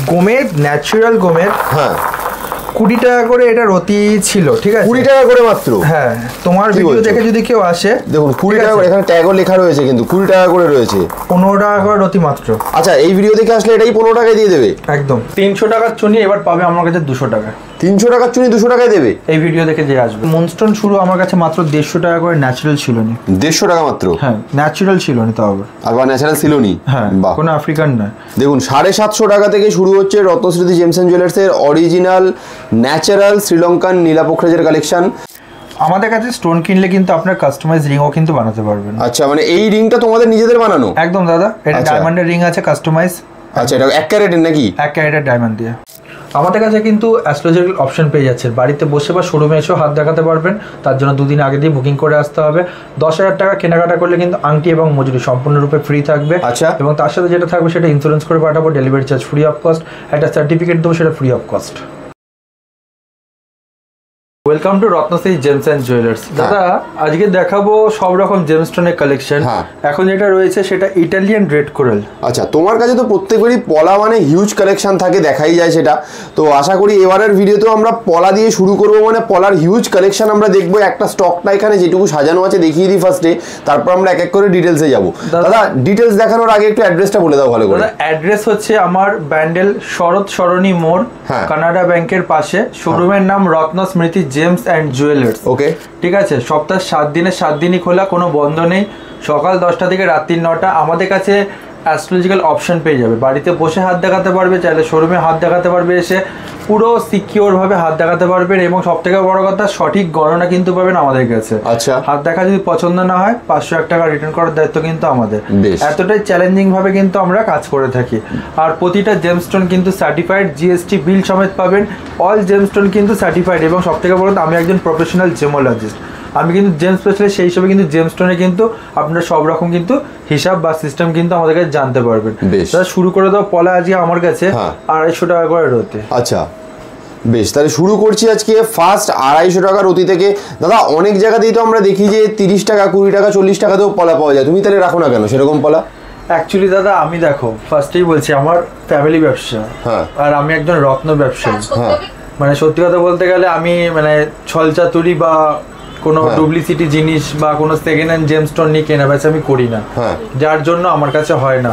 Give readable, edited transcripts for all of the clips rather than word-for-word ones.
গোমের natural গোমের। হ্যাঁ 20 টাকা করে এটা রতি ছিল, ঠিক আছে? 20 টাকা করে মাত্র? হ্যাঁ, তোমার ভিডিও দেখে যদি কেউ আসে, দেখুন 20 টাকা করে, এখানে ট্যাগও লেখা রয়েছে কিন্তু 20 টাকা করে রয়েছে। 15 টাকা করে রতি মাত্র। আচ্ছা, এই ভিডিও দেখে আসলে এটাই 15 টাকায় দিয়ে দেবে? একদম। 300 টাকার চুনি এবার পাবে আমার কাছে 200 টাকা। 300 টাকার চুনি 200 টাকায় দেবে এই ভিডিও দেখে যে আসবে। মুনস্টোন শুরু আমার কাছে মাত্র 150 টাকা করে, ন্যাচারাল ছিল নি। 150 টাকা মাত্র? হ্যাঁ, ন্যাচারাল ছিল নি, তাও আবার ন্যাচারাল ছিল নি। হ্যাঁ, কোনো আফ্রিকান না। দেখুন 750 টাকা থেকে শুরু হচ্ছে রত্নস্মৃতি জেমস এন্ড জুয়েলার্সের অরিজিনাল ন্যাচারাল শ্রীলঙ্কান নীলাপোখরাজের কালেকশন। আমাদের কাছে স্টোন কিনলে কিন্তু আপনার কাস্টমাইজ রিংও কিন্তু বানাতে পারবেন। আচ্ছা, মানে এই রিংটা তোমাদের নিজেদের বানানো? একদম দাদা, এটা ডায়মন্ডের রিং আছে কাস্টমাইজ। আচ্ছা, এটা 1 ক্যারেটের নাকি? 1 ক্যারেটের ডায়মন্ড দিয়ে। আমাদের কাছে কিন্তু অ্যাস্ট্রোলজিক্যাল অপশন পেয়ে যাচ্ছে, বাড়িতে বসে বা শোরুমে এসেও হাত দেখাতে পারবেন। তার জন্য 2 দিন আগে দিয়ে বুকিং করে আসতে হবে। 10,000 টাকা কেনাকাটা করলে কিন্তু আংটি এবং মজুরি সম্পূর্ণরূপে ফ্রি থাকবে। আচ্ছা, এবং তার সাথে যেটা থাকবে সেটা ইন্স্যুরেন্স করে পাঠাবো, delivery charge free of cost, একটা সার্টিফিকেট দেবো, সেটা free of cost. Welcome to Ratnashree gems and jewellers. দাদা আজকে দেখাবো সব রকম জেমস্টোনের কালেকশন। এখন যেটা রয়েছে সেটা ইটালিয়ান রেড কোরাল। আচ্ছা, তোমার কাছে তো প্রত্যেকবারই পলা মানে হিউজ কালেকশন থাকে, দেখাই যায় সেটা। তো আশা করি এবারের ভিডিওতেও আমরা পলা দিয়ে শুরু করব, মানে পলার হিউজ কালেকশন আমরা দেখবো। একটা স্টকটা এখানে যেটুকু সাজানো আছে দেখিয়ে দিই ফার্স্টে, তারপর আমরা এক এক করে ডিটেলসে যাব। দাদা ডিটেলস দেখানোর আগে একটু অ্যাড্রেসটা বলে দাও ভালো করে। দাদা অ্যাড্রেস হচ্ছে আমার ব্যান্ডেল শরৎ সরণী মোড়, কানাডা ব্যাংকের পাশে। শোরুমের নাম রত্নস্মৃতি জেমস অ্যান্ড জুয়েলার্স। ওকে, ঠিক আছে। সপ্তাহে 7 দিনে 7 দিনই খোলা, কোনো বন্ধ নেই। সকাল 10টা থেকে রাত্রি 9টা। আমাদের কাছে অ্যাস্ট্রোলজিক্যাল অপশন পেয়ে যাবে, বাড়িতে বসে হাত দেখাতে পারবে, চাইলে শোরুমে হাত দেখাতে পারবে, এসে পুরো সিকিওরভাবে হাত দেখাতে পারবেন। এবং সবথেকে বড় কথা, সঠিক গণনা কিন্তু পাবেন আমাদের কাছে। আচ্ছা, হাত দেখা যদি পছন্দ না হয় 501 টাকা রিটার্ন করার দায়িত্ব কিন্তু আমাদের। এতটাই চ্যালেঞ্জিং ভাবে কিন্তু আমরা কাজ করে থাকি। আর প্রতিটা জেমস্টোন কিন্তু সার্টিফাইড, জিএসটি বিল সমেত পাবেন। অল জেমস্টোন কিন্তু সার্টিফাইড। এবং সবথেকে বড় কথা, আমি একজন প্রফেশনাল জেমোলজিস্ট, আমি কিন্তু জেমস স্পেশালিস্ট, সেই হিসাবে কিন্তু জেমস্টোনে কিন্তু আপনারা সব রকম কিন্তু হিসাব বা সিস্টেম কিন্তু আমাদের কাছে জানতে পারবেন। দাদা শুরু করে দাও পলা আজকে আমার কাছে 250 টাকা করে রতি। আচ্ছা বেশ, তাহলে শুরু করছি আজকে ফার্স্ট 250 টাকা রতি থেকে। দাদা অনেক জায়গাতেই তো আমরা দেখি যে 30 টাকা 20 টাকা 40 টাকাতেও পলা পাওয়া যায়, তুমি তাহলে রাখো না কেন সেরকম পলা? অ্যাকচুয়ালি দাদা আমি দেখো ফার্স্টেই বলছি, আমার ফ্যামিলি ব্যবসা, আর আমি একজন রত্ন ব্যবসায়ী। মানে সত্যি কথা বলতে গেলে আমি মানে ছলচাতুরি বা কোনো ডুপ্লিসিটি জিনিস বা কোনো সেকেন্ড হ্যান্ড জেমস্টোন নিয়ে কেনা বেচা আমি করি না, যার জন্য আমার কাছে হয় না।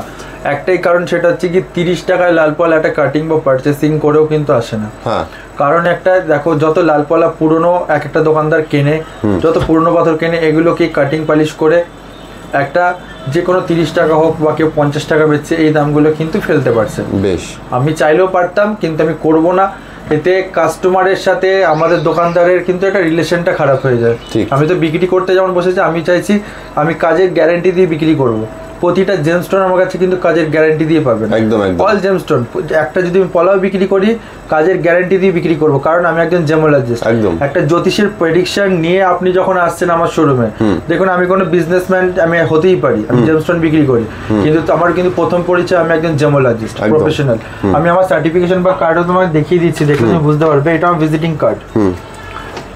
একটাই কারণ, সেটা হচ্ছে কি 30 টাকায় লালপলা একটা কাটিং বা পারচেসিং করেও কিন্তু আসে না। কারণ একটা দেখো, যত লালপলা পুরনো এক একটা দোকানদার কেনে, যত পুরনো পাথর কেনে, এগুলোকে কাটিং পালিশ করে একটা যে কোনো 30 টাকা হোক বা কেউ 50 টাকা বেচছে, এই দামগুলো কিন্তু ফেলতে পারছে। বেশ, আমি চাইলেও পারতাম, কিন্তু আমি করব না। এতে কাস্টমারের সাথে আমাদের দোকানদারের কিন্তু একটা রিলেশনটা খারাপ হয়ে যায়। আমি তো বিক্রি করতে যেমন বসেছি, আমি চাইছি আমি কাজের গ্যারান্টি দিয়ে বিক্রি করব। প্রতিটা জেমস্টোন আমার কাছে কিন্তু কাজের গ্যারান্টি দিয়ে পাবেন। একদম অল জেমস্টোন, একটা যদি আমি পলাও বিক্রি করি কাজের গ্যারান্টি দিয়ে বিক্রি করব, কারণ আমি একজন জেমোলজিস্ট। একটা জ্যোতিষের প্রেডিকশন নিয়ে আপনি যখন আসছেন আমার শোরুমে, দেখুন আমি কোনো বিজনেসম্যান আমি হতেই পারি, আমি জেমস্টোন বিক্রি করি, কিন্তু আমার কিন্তু প্রথম পরিচয় আমি একজন জেমোলজিস্ট প্রফেশনাল। আমি আমার সার্টিফিকেশন বা কার্ডও তোমাকে দেখিয়ে দিচ্ছি, দেখলে তুমি বুঝতে পারবে। এটা আমার ভিজিটিং কার্ড,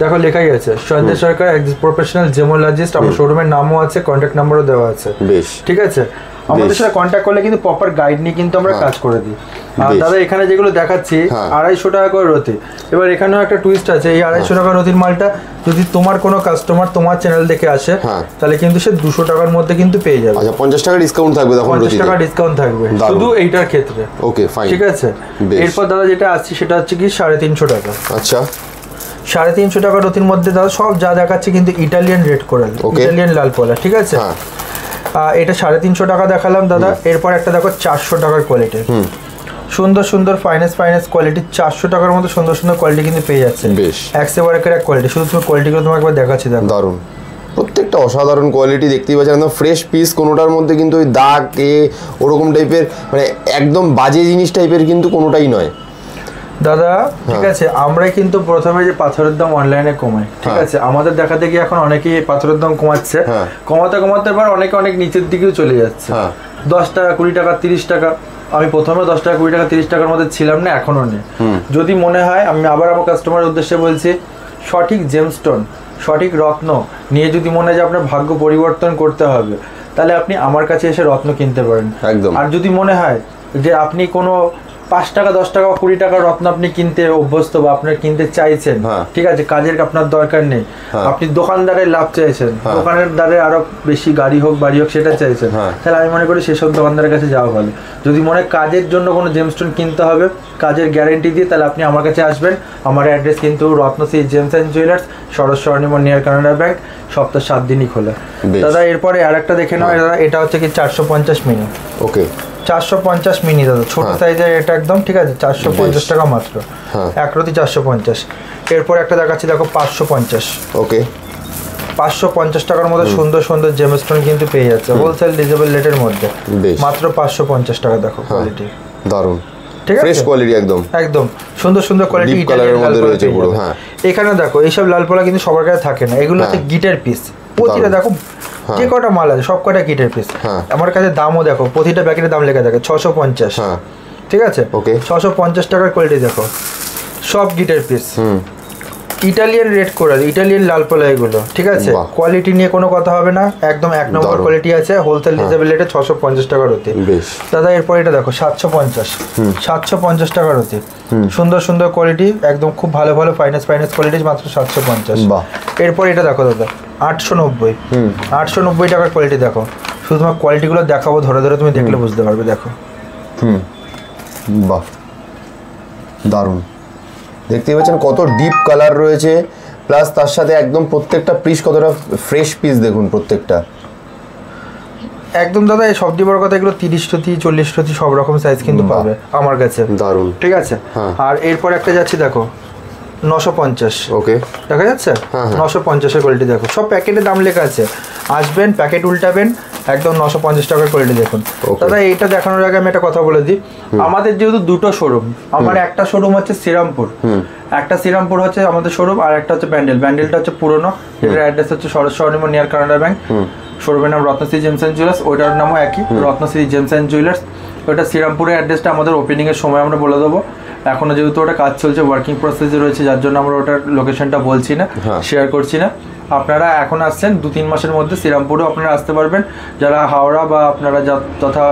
দেখো লেখাই আছে সঞ্জয় সরকার, প্রফেশনাল জেমোলজিস্ট। আমার শোরুমের নামও আছে, কন্ট্যাক্ট নাম্বারও দেওয়া আছে। বেশ, ঠিক আছে। আমাদের সাথে কন্ট্যাক্ট করলে কিন্তু প্রপার গাইড নিয়ে কিন্তু আমরা কাজ করে দিই। আর দাদা এখানে যেগুলো দেখাচ্ছি 250 টাকা করে রতি। এবার এখানেও একটা টুইস্ট আছে, এই 250 টাকা রতির মালটা যদি তোমার কোনো কাস্টমার তোমার চ্যানেল দেখে আসে, তাহলে কিন্তু সে 200 টাকার মধ্যে কিন্তু পেয়ে যাবে। আচ্ছা, 50 টাকা ডিসকাউন্ট থাকবে, তখন 50 টাকা ডিসকাউন্ট থাকবে শুধু এইটার ক্ষেত্রে। ওকে ফাইন, ঠিক আছে। এরপর দাদা যেটা আসছে সেটা হচ্ছে কি 350 টাকা। আচ্ছা, 350 টাকা রতির মধ্যে দাদা সব যা দেখাচ্ছে কিন্তু ইটালিয়ান রেড কোরাল, ইটালিয়ান লাল পলা, ঠিক আছে। এটা 350 টাকা দেখালাম দাদা। এরপর একটা দেখো 400 টাকার কোয়ালিটি, সুন্দর সুন্দর ফাইনেস্ট কোয়ালিটি, 400 টাকার মধ্যে সুন্দর সুন্দর কোয়ালিটি কিন্তু পেয়ে যাচ্ছে। বেশ, এক্সেবারের এক কোয়ালিটি, শুধু তুমি কোয়ালিটিগুলো তোমাকে একবার দেখাচ্ছি। দেখো দারুণ, প্রত্যেকটা অসাধারণ কোয়ালিটি দেখতেই পাচ্ছেন, একদম ফ্রেশ পিস, কোনোটার মধ্যে কিন্তু ওই দাগ ওরকম টাইপের মানে একদম বাজে জিনিস টাইপের কিন্তু কোনোটাই নয় দাদা। ঠিক আছে, আমরাই কিন্তু প্রথমে যে পাথরের দাম অনলাইনে কমাই, ঠিক আছে। আমাদের দেখা দেখি এখন অনেকেই পাথরের দাম কমাচ্ছে, কমাতে এবার অনেক নিচের দিকেও চলে যাচ্ছে। 10 টাকা 20 টাকা 30 টাকা। আমি প্রথমে 10 টাকা 20 টাকা 30 টাকার মধ্যে ছিলাম না, এখনো নেই। যদি মনে হয়, আমি আবার আমার কাস্টমারের উদ্দেশ্যে বলছি, সঠিক জেমস্টোন সঠিক রত্ন নিয়ে যদি মনে হয় যে আপনার ভাগ্য পরিবর্তন করতে হবে, তাহলে আপনি আমার কাছে এসে রত্ন কিনতে পারেন। একদম। আর যদি মনে হয় যে আপনি কোনো 5 টাকা 10 টাকা 20 টাকা রত্ন আপনি কিনতে অভ্যস্ত বা আপনার কিনতে চাইছেন, ঠিক আছে, কাজের আপনার দরকার নেই, আপনি দোকানদারের লাভ চাইছেন, দোকানের দ্বারে আরো বেশি গাড়ি হোক বাড়ি হোক সেটা চাইছেন, তাহলে আমি মনে করি সেসব দোকানদারের কাছে যাওয়া ভালো। যদি মনে কাজের জন্য কোনো জেমস্টোন কিনতে হবে কাজের গ্যারেন্টি দিয়ে, তাহলে আপনি আমার কাছে আসবেন। আমার অ্যাড্রেস কিন্তু Ratnashree gems and jewellers, Saroj Saranimor near Canada bank, সপ্তাহে 7 দিনই খোলা। দাদা এরপরে আর একটা দেখে নাও, এটা হচ্ছে কি 450 মিনি। ওকে, 450 মিনি দাদা, ছোট সাইজের এটা একদম, ঠিক আছে, 450 টাকা মাত্র, একরতি 450। এরপর একটা দেখাচ্ছি দেখো 550। ওকে, 550 টাকার মধ্যে সুন্দর সুন্দর জেমস্টোন কিন্তু পেয়ে যাচ্ছে হোলসেল রিজনেবল রেটের মধ্যে, মাত্র 550 টাকা। দেখো কোয়ালিটি দারুণ, ঠিক আছে, ফ্রেশ কোয়ালিটি একদম একদম সুন্দর সুন্দর কোয়ালিটি, ডিপ কালারের মধ্যে রয়েছে পুরো। হ্যাঁ, এখানে দেখো এইসব লাল পোলা কিন্তু সবার কাছে থাকে না, এগুলো হচ্ছে গিটার পিস। প্রতিটা দেখো যে কটা মাল আছে সব কটা গিটার পিস। আমার কাছে দামও দেখো, প্রতিটা প্যাকেটের দাম লেখা থাকে 650। ঠিক আছে, 650 টাকার কোয়ালিটি দেখো, সব গিটার piece, Italian red coral, Italian লাল পোলা এগুলো, ঠিক আছে। কোয়ালিটি নিয়ে কোনো কথা হবে না, একদম 1 নম্বর কোয়ালিটি আছে, হোলসেল রিজনেবল রেটে 650 টাকার অতি। দাদা এরপর এটা দেখো 750 টাকার অতি, সুন্দর সুন্দর কোয়ালিটি, একদম খুব ভালো ভালো ফাইন্যান্স কোয়ালিটি, মাত্র 750। এরপর এটা দেখো দাদা 890 টাকার কোয়ালিটি দেখো, শুধু তোমার কোয়ালিটিগুলো দেখাবো ধরে ধরে, তুমি দেখলে বুঝতে পারবে। দেখো বাহ, দারুণ, দেখতেই পাচ্ছেন কত ডিপ কালার রয়েছে, প্লাস তার সাথে একদম প্রত্যেকটা পিস কতটা ফ্রেশ পিস, দেখুন প্রত্যেকটা একদম দাদা। এই সবচেয়ে বড় কথা, এগুলো 30 রতি 40 রতি সব রকম সাইজ কিন্তু পাবে আমার কাছে, দারুণ, ঠিক আছে। আর এরপর একটা যাচ্ছি দেখো 950। ওকে, দেখা যাচ্ছে 950 এর কোয়ালিটি দেখো, সব প্যাকেটের দাম লেখা আছে, আসবেন প্যাকেট উল্টাবেন, একদম 950 টাকার কোয়ালিটি দেখুন। দাদা এইটা দেখানোর আগে আমি একটা কথা বলে দিই, আমাদের যেহেতু দুটো শোরুম, আমার একটা শোরুম হচ্ছে শ্রীরামপুর, একটা শ্রীরামপুর হচ্ছে আমাদের শোরুম, আর একটা হচ্ছে ব্যান্ডেলটা হচ্ছে পুরনো, এটার অ্যাড্রেস হচ্ছে Saroj Saranimor near Canada bank, শোরুমের নাম রত্নশ্রী জেমস অ্যান্ড জুয়েলার্স, ওইটার নামও একই, রত্নশ্রী জেমস অ্যান্ড জুয়েলার্স। ওটা শ্রীরামপুরের অ্যাড্রেসটা আমাদের ওপেনিংয়ের সময় আমরা বলে দেবো, এখনও যেহেতু ওটা কাজ চলছে, ওয়ার্কিং প্রসেসে রয়েছে, যার জন্য আমরা ওটার লোকেশনটা বলছি না, শেয়ার করছি না। আপনারা এখন আসছেন 2-3 মাসের মধ্যে শ্রীরামপুরেও আপনারা আসতে পারবেন, যারা হাওড়া বা আপনারা তথা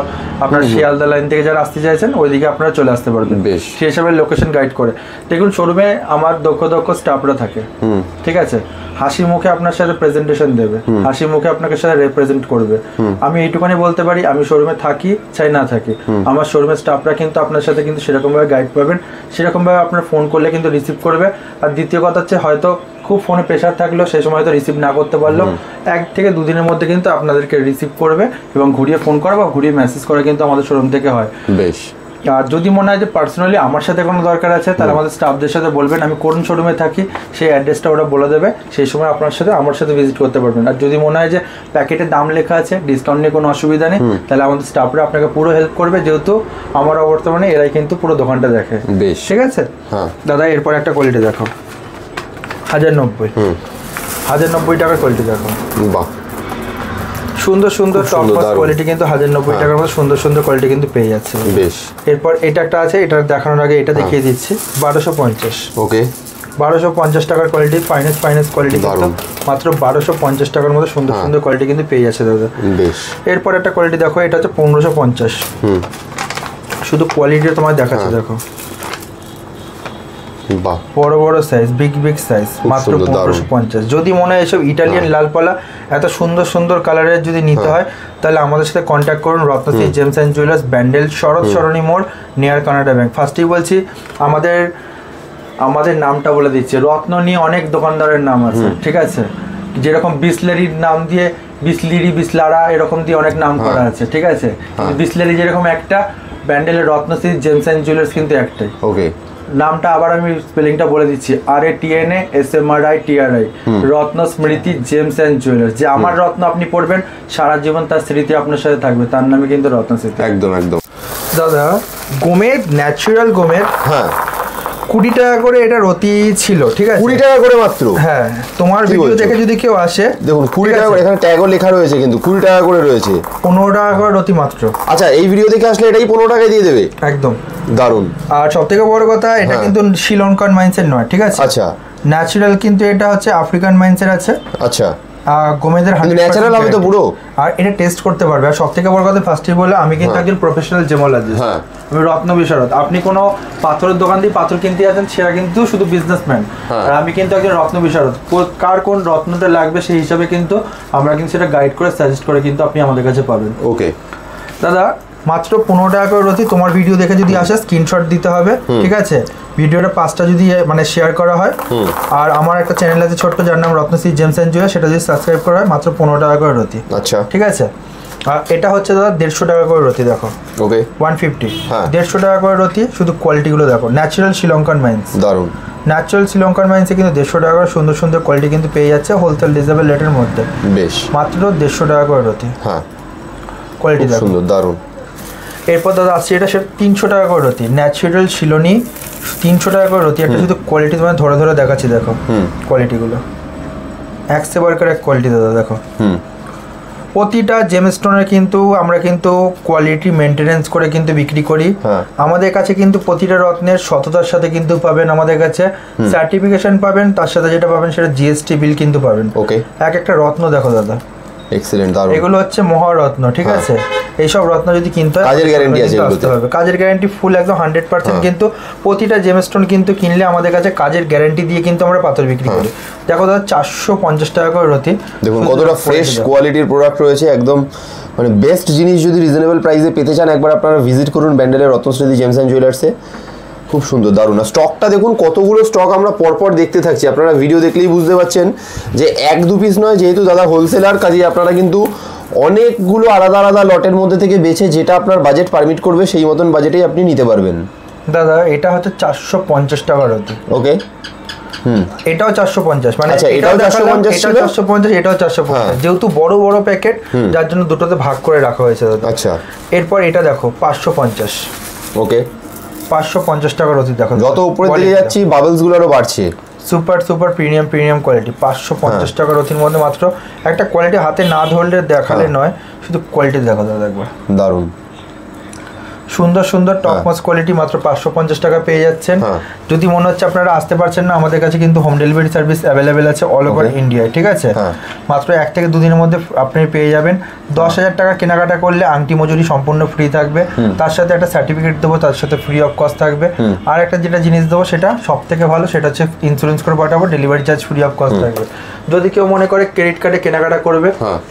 আপনার শিয়ালদা লাইন থেকে যারা আসতে চাইছেন ওইদিকে আপনারা চলে আসতে পারবেন, সেই হিসাবে লোকেশন গাইড করে। দেখুন শোরুমে আমার দক্ষ স্টাফরা থাকে, ঠিক আছে, হাসি মুখে আপনার সাথে প্রেজেন্টেশন দেবে, হাসি মুখে আপনাকে সাথে রিপ্রেজেন্ট করবে। আমি এইটুখানি বলতে পারি, আমি শোরুমে থাকি চাই না থাকি, আমার শোরুমের স্টাফরা কিন্তু আপনার সাথে কিন্তু সেরকমভাবে গাইড পাবেন, সেরকমভাবে আপনার ফোন করলে কিন্তু রিসিভ করবে। আর দ্বিতীয় কথা হচ্ছে, হয়তো খুব ফোনে প্রেশার থাকলেও সেই সময় হয়তো রিসিভ না করতে পারলেও 1 থেকে 2 দিনের মধ্যে কিন্তু আপনাদেরকে রিসিভ করবে, এবং ঘুরিয়ে ফোন করা বা ঘুরিয়ে মেসেজ করা কিন্তু আমাদের শোরুম থেকে হয়। বেশ, আর যদি মনে হয় যে পার্সোনালি আমার সাথে কোনো দরকার আছে, তাহলে আমাদের স্টাফদের সাথে বলবেন, আমি কোন শোরুমে থাকি সেই অ্যাড্রেসটা ওরা বলে দেবে, সেই সময় আপনার সাথে আমার সাথে ভিজিট করতে পারবেন। আর যদি মনে হয় যে প্যাকেটের দাম লেখা আছে, ডিসকাউন্ট নিয়ে কোনো অসুবিধা নেই, তাহলে আমাদের স্টাফরা আপনাকে পুরো হেল্প করবে, যেহেতু আমার বর্তমানে এরাই কিন্তু পুরো দোকানটা দেখে। বেশ, ঠিক আছে দাদা। এরপর একটা কোয়ালিটি দেখো 1090 টাকার কোয়ালিটি দেখো, বাহ, সুন্দর সুন্দর টপ ক্লাস কোয়ালিটি কিন্তু 1090 টাকার মধ্যে সুন্দর সুন্দর কোয়ালিটি কিন্তু পেয়ে যাচ্ছে। বেশ, এরপর এটা একটা আছে, এটা দেখানোর আগে এটা দেখিয়ে দিচ্ছি 1250। ওকে, 1250 টাকার কোয়ালিটি, ফাইন্যান্স কোয়ালিটি কিন্তু মাত্র 1250 টাকার মধ্যে সুন্দর সুন্দর কোয়ালিটি কিন্তু পেয়ে যাচ্ছে দাদা। বেশ, এরপর একটা কোয়ালিটি দেখো, এটা হচ্ছে 1550। শুধু কোয়ালিটিটা তোমায় দেখাচ্ছে, দেখো বড় বড় সাইজ, বিগ সাইজ, মাত্র 1550। যদি মনে হয় এসব ইটালিয়ান লালপালা এত সুন্দর সুন্দর কালারের যদি নিতে হয়, তাহলে আমাদের সাথে কন্ট্যাক্ট করুন, Ratnashree gems and jewellers, Bandel, Saroj Saranimor near Canada bank. ফার্স্টেই বলছি, আমাদের নামটা বলে দিচ্ছি, রত্ন নিয়ে অনেক দোকানদারের নাম আছে, ঠিক আছে, যেরকম বিসলেরির নাম দিয়ে বিসলারা এরকম দিয়ে অনেক নাম করা আছে, ঠিক আছে। বিসলেরি যেরকম একটা, ব্যান্ডেলের রত্নশ্রী জেমস অ্যান্ড জুয়েলার্স কিন্তু একটাই। ওকে, নামটা আবার আমি স্পেলিংটা বলে দিচ্ছি, RATNASMRITRI, রত্ন স্মৃতি জেমস অ্যান্ড জুয়েলার্স। যে আমার রত্ন আপনি পড়বেন, সারা জীবন তার স্মৃতি আপনার সাথে থাকবে, তার নামে কিন্তু রত্ন স্মৃতি। একদম একদম দাদা। গোমের, ন্যাচারাল গোমের, 20 টাকা করে এটা রতি ছিল, ঠিক আছে, 20 টাকা করে মাত্র। হ্যাঁ, তোমার ভিডিও দেখে যদি কেউ আসে, দেখুন 20 টাকা করে, এখানে ট্যাগও লেখা রয়েছে, কিন্তু 20 টাকা করে রয়েছে, 15 টাকা করে রতি মাত্র। আচ্ছা, এই ভিডিও দেখে আসলে এটাই 15 টাকায় দিয়ে দেবে, একদম দারুন। আর সবথেকে বড় কথা, এটা কিন্তু শ্রীলঙ্কান মাইন্সের নয়, ঠিক আছে, আচ্ছা, ন্যাচারাল কিন্তু এটা হচ্ছে আফ্রিকান মাইন্সের আছে। আচ্ছা, গোমেদের ন্যাচারাল হবে তো পুরো, আর এটা টেস্ট করতে পারবে। আর সবথেকে বড় কথা ফার্স্টে বলে আমি কিন্তু একজন প্রফেশনাল জেমোলজিস্ট, আমি রত্ন বিশারদ। আপনি কোনো পাথরের দোকান দিয়ে পাথর কিনতে যাচ্ছেন সেটা কিন্তু শুধু বিজনেসম্যান, আর আমি কিন্তু একজন রত্ন বিশারদ। কার কোন রত্নটা লাগবে সেই হিসাবে কিন্তু আমরা কিন্তু সেটা গাইড করে সাজেস্ট করে কিন্তু আপনি আমাদের কাছে পাবেন। ওকে দাদা, মাত্র 15 টাকা করে রতি। তোমার ভিডিও দেখে যদি আসে স্ক্রিনশট দিতে হবে, ঠিক আছে? ভিডিওটা 5টা যদি মানে শেয়ার করা হয়, আর আমার একটা চ্যানেল আছে ছোট্ট যার নাম রত্নশ্রী জেমস অ্যান্ড জুয়েলার্স, সেটা যদি সাবস্ক্রাইব করা হয় মাত্র 15 টাকা করে রতি। আচ্ছা, ঠিক আছে। আর এটা হচ্ছে দাদা 150 টাকা করে রতি। দেখো, ওকে 150, 150 টাকা করে রতি। শুধু কোয়ালিটিগুলো দেখো, ন্যাচারাল শ্রীলঙ্কান মাইন্স, দারুণ। ন্যাচারাল শ্রীলঙ্কান মাইন্সে কিন্তু 150 টাকা করে সুন্দর সুন্দর কোয়ালিটি কিন্তু পেয়ে যাচ্ছে হোলসেল রিজনেবল রেটের মধ্যে। বেশ, মাত্র 150 টাকা করে রতি। হ্যাঁ, কোয়ালিটি দেখো, সুন্দর, দারুণ। এরপর দাদা আসছে এটা 300 টাকা করে রতি, ন্যাচারাল শিলনি, 300 টাকা করে রতি। একটা শুধু কোয়ালিটি তোমায় ধরে ধরে দেখাচ্ছি, দেখো কোয়ালিটিগুলো, এক সে বারকার এক কোয়ালিটি দাদা। দেখো, প্রতিটা জেমস্টোনের কিন্তু আমরা কিন্তু কোয়ালিটি মেনটেনেন্স করে কিন্তু বিক্রি করি। আমাদের কাছে কিন্তু প্রতিটা রত্নের সততার সাথে কিন্তু পাবেন আমাদের কাছে সার্টিফিকেশন পাবেন, তার সাথে যেটা পাবেন সেটা জিএসটি বিল কিন্তু পাবেন। ওকে, এক একটা রত্ন দেখো দাদা, এক্সিলেন্ট, দারুণ। এগুলো হচ্ছে মহারত্ন, ঠিক আছে? এইসব রত্ন যদি কিনতে হয় কাজের গ্যারান্টি আছে, কাজের গ্যারান্টি ফুল একদম 100%। কিন্তু প্রতিটা জেমস্টোন কিন্তু কিনলে আমাদের কাছে কাজের গ্যারান্টি দিয়ে কিন্তু আমরা পাথর বিক্রি করি। দেখো দাদা, 450 টাকা করে রতি। দেখুন কতটা ফ্রেশ কোয়ালিটির প্রোডাক্ট রয়েছে, একদম মানে বেস্ট জিনিস যদি রিজনেবল প্রাইসে পেতে চান একবার আপনারা ভিজিট করুন ব্যান্ডেলের রত্নশ্রী জেমস অ্যান্ড জুয়েলার্সে। খুব সুন্দর, দারুণ। আর স্টকটা দেখুন, কতগুলো স্টক আমরা পরপর দেখতে থাকছি, আপনারা ভিডিও দেখলেই বুঝতে পারছেন যে 1-2 পিস নয়, যেহেতু দাদা হোলসেলার, কাজে আপনারা কিন্তু অনেকগুলো আলাদা আলাদা লটের মধ্যে থেকে বেছে যেটা আপনার বাজেট পারমিট করবে সেই মতন বাজেটেই আপনি নিতে পারবেন। দাদা, এটা হচ্ছে 450 টাকা রতি। ওকে, এটাও 450, মানে এটাও 450, এটাও 450, এটাও 450, যেহেতু বড় বড় প্যাকেট যার জন্য দুটোতে ভাগ করে রাখা হয়েছে দাদা। আচ্ছা, এরপর এটা দেখো 550। ওকে, 550 টাকা রতি। দেখো যত উপরে দিকে যাচ্ছি বাবলস গুলো আরো বাড়ছে। সুপার সুপার প্রিমিয়াম কোয়ালিটি, 550 টাকা রতির মধ্যে মাত্র। একটা কোয়ালিটি হাতে না ধরলে দেখালে নয়, শুধু কোয়ালিটি দেখো দাদা একবার, দারুণ। সুন্দর সুন্দর টপ মোস্ট কোয়ালিটি মাত্র 550 টাকা পেয়ে যাচ্ছেন। যদি মনে হচ্ছে আপনারা আসতে পারছেন না, আমাদের কাছে কিন্তু হোম ডেলিভারি সার্ভিস অ্যাভেলেবেল আছে অল ওভার ইন্ডিয়ায়, ঠিক আছে? মাত্র 1 থেকে 2 দিনের মধ্যে আপনি পেয়ে যাবেন। 10,000 টাকা কেনাকাটা করলে আংটি মজুরি সম্পূর্ণ ফ্রি থাকবে, তার সাথে একটা সার্টিফিকেট দেবো, তার সাথে ফ্রি অফ কস্ট থাকবে। আর একটা যেটা জিনিস দেবো সেটা সব থেকে ভালো, সেটা হচ্ছে ইন্স্যুরেন্স করে পাঠাবো, delivery charge free of cost থাকবে। যদি কেউ মনে করে ক্রেডিট কার্ডে কেনাকাটা করবে,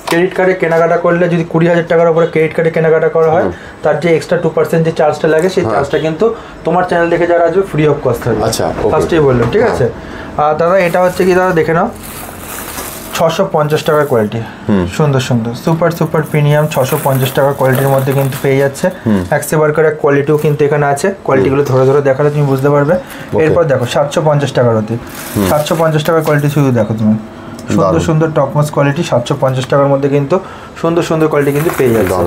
ক্রেডিট কার্ডে কেনাকাটা করলে যদি 20,000 টাকার উপরে ক্রেডিট কার্ডে কেনাকাটা করা হয়, তার যে এক্সট্রা 2% যে চার্জটা লাগে সেই চার্জটা কিন্তু তোমার চ্যানেল দেখে যারা আসবে ফ্রি অফ কস্ট থাকবে। আচ্ছা, ফার্স্টেই বললাম, ঠিক আছে? আর দাদা, এটা হচ্ছে কি দাদা, দেখে নাও, 650 টাকার কোয়ালিটি, সুন্দর সুন্দর সুপার প্রিমিয়াম 650 টাকার কোয়ালিটির মধ্যে কিন্তু পেয়ে যাচ্ছে। এক্সে বারকার এক কোয়ালিটিও কিন্তু এখানে আছে, কোয়ালিটিগুলো ধরে ধরে দেখালে তুমি বুঝতে পারবে। এরপর দেখো 750 টাকার অতি, 750 টাকার কোয়ালিটি শুধু দেখো তুমি, সুন্দর সুন্দর টপ মোস্ট কোয়ালিটি 750 টাকার মধ্যে কিন্তু সুন্দর সুন্দর কোয়ালিটি কিন্তু পেয়ে যাচ্ছে।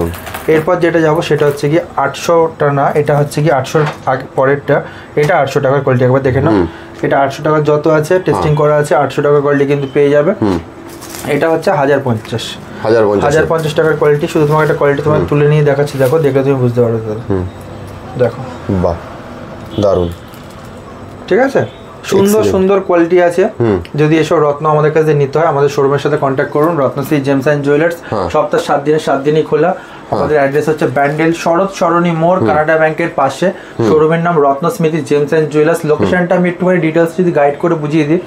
এরপর যেটা যাবো সেটা হচ্ছে কি 800টা না, এটা হচ্ছে কি 800 আগে পরেরটা, এটা 800 টাকার কোয়ালিটি, একবার দেখে নাও। এটা 800 টাকার যত আছে টেস্টিং করা আছে 800 টাকার কোয়ালিটি কিন্তু পেয়ে যাবে। এটা হচ্ছে 1050 টাকার কোয়ালিটি। শুধু তোমার একটা কোয়ালিটি তোমার তুলে নিয়ে দেখাচ্ছি, দেখো, দেখে তুমি বুঝতে পারবে দাদা। দেখো, বাহ, দারুণ, ঠিক আছে? সুন্দর সুন্দর কোয়ালিটি আছে। যদি এসব রত্ন আমাদের কাছে নিতে হয়, আমাদের শোরুমের সাথে কন্ট্যাক্ট করুন। রত্নশ্রী জেমস অ্যান্ড জুয়েলার্স, সপ্তাহে 7 দিনের 7 দিনই খোলা। আমাদের অ্যাড্রেস হচ্ছে ব্যান্ডেল শরৎ সরণি মোড়, কানাডা ব্যাংকের পাশে। শোরুমের নাম রত্নস্মৃতি জেমস অ্যান্ড জুয়েলার্স। লোকেশনটা আমি একটুখানি ডিটেলস যদি গাইড করে বুঝিয়ে দিই,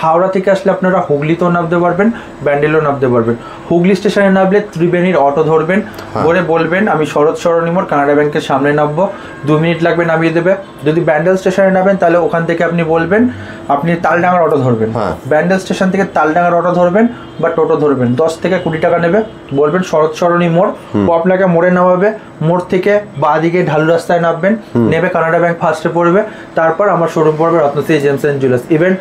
হাওড়া থেকে আসলে আপনারা হুগলিতেও নামতে পারবেন, ব্যান্ডেলও নামতে পারবেন। হুগলি স্টেশনে নামলে ত্রিবেণীর অটো ধরবেন, ধরে বলবেন আমি শরৎ সরণি মোড় কানাডা ব্যাংকের সামনে নামবো, 2 মিনিট লাগবে, নামিয়ে দেবে। যদি ব্যান্ডেল স্টেশনে নামেন তাহলে ওখান থেকে আপনি বলবেন আপনি তালডাঙ্গার অটো ধরবেন, ব্যান্ডেল স্টেশন থেকে তালডাঙ্গার অটো ধরবেন বা টোটো ধরবেন, 10 থেকে 20 টাকা নেবে। বলবেন শরৎ সরণি মোড়, ও আপনাকে মোড়ে নামাবে, মোড় থেকে বাঁ দিকে ঢালু রাস্তায় নামবেন, নেবে কানাডা ব্যাংক ফার্স্টে পড়বে, তারপর আমার শোরুম পড়বে Ratnashree gems and jewellers. Even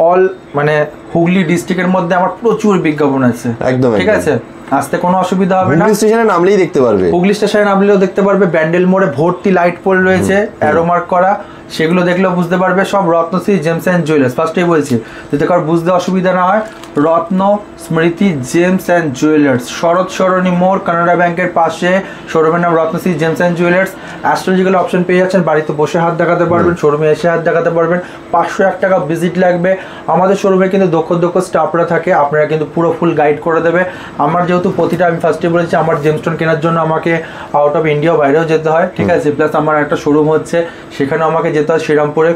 all মানে হুগলি ডিস্ট্রিক্টের মধ্যে আমার প্রচুর বিজ্ঞাপন আছে, একদম, ঠিক আছে? আসতে কোনো অসুবিধা হবে না। হুগলি স্টেশনে নামলেই দেখতে পারবে, হুগলি স্টেশনে নামলেও দেখতে পারবে। ব্যান্ডেল মোড়ে ভর্তি লাইট পোল রয়েছে, অ্যারো মার্ক করা, সেগুলো দেখলেও বুঝতে পারবে। সব রত্নশ্রী জেমস অ্যান্ড জুয়েলার্স, ফার্স্টেই বলছি যাতে কারোর বুঝতে অসুবিধা না হয়। রত্ন স্মৃতি জেমস অ্যান্ড জুয়েলার্স, শরৎ সরণী মোড়, কানাডা ব্যাংকের পাশে। শোরুমের নাম Ratnashree gems and jewellers. Astrological option পেয়ে যাচ্ছেন, বাড়িতে বসে হাত দেখাতে পারবেন, শোরুমে এসে হাত দেখাতে পারবেন। 501 টাকা ভিজিট লাগবে। আমাদের শোরুমে কিন্তু দক্ষ স্টাফরা থাকে, আপনারা কিন্তু পুরো ফুল গাইড করে দেবে। আমার যেহেতু প্রতিটা, আমি ফার্স্টে বলেছি আমার জেমস্টোন কেনার জন্য আমাকে আউট অফ ইন্ডিয়া বাইরেও যেতে হয়, ঠিক আছে, প্লাস আমার একটা শোরুম হচ্ছে সেখানেও আমাকে যেতে হয় শ্রীরামপুরে।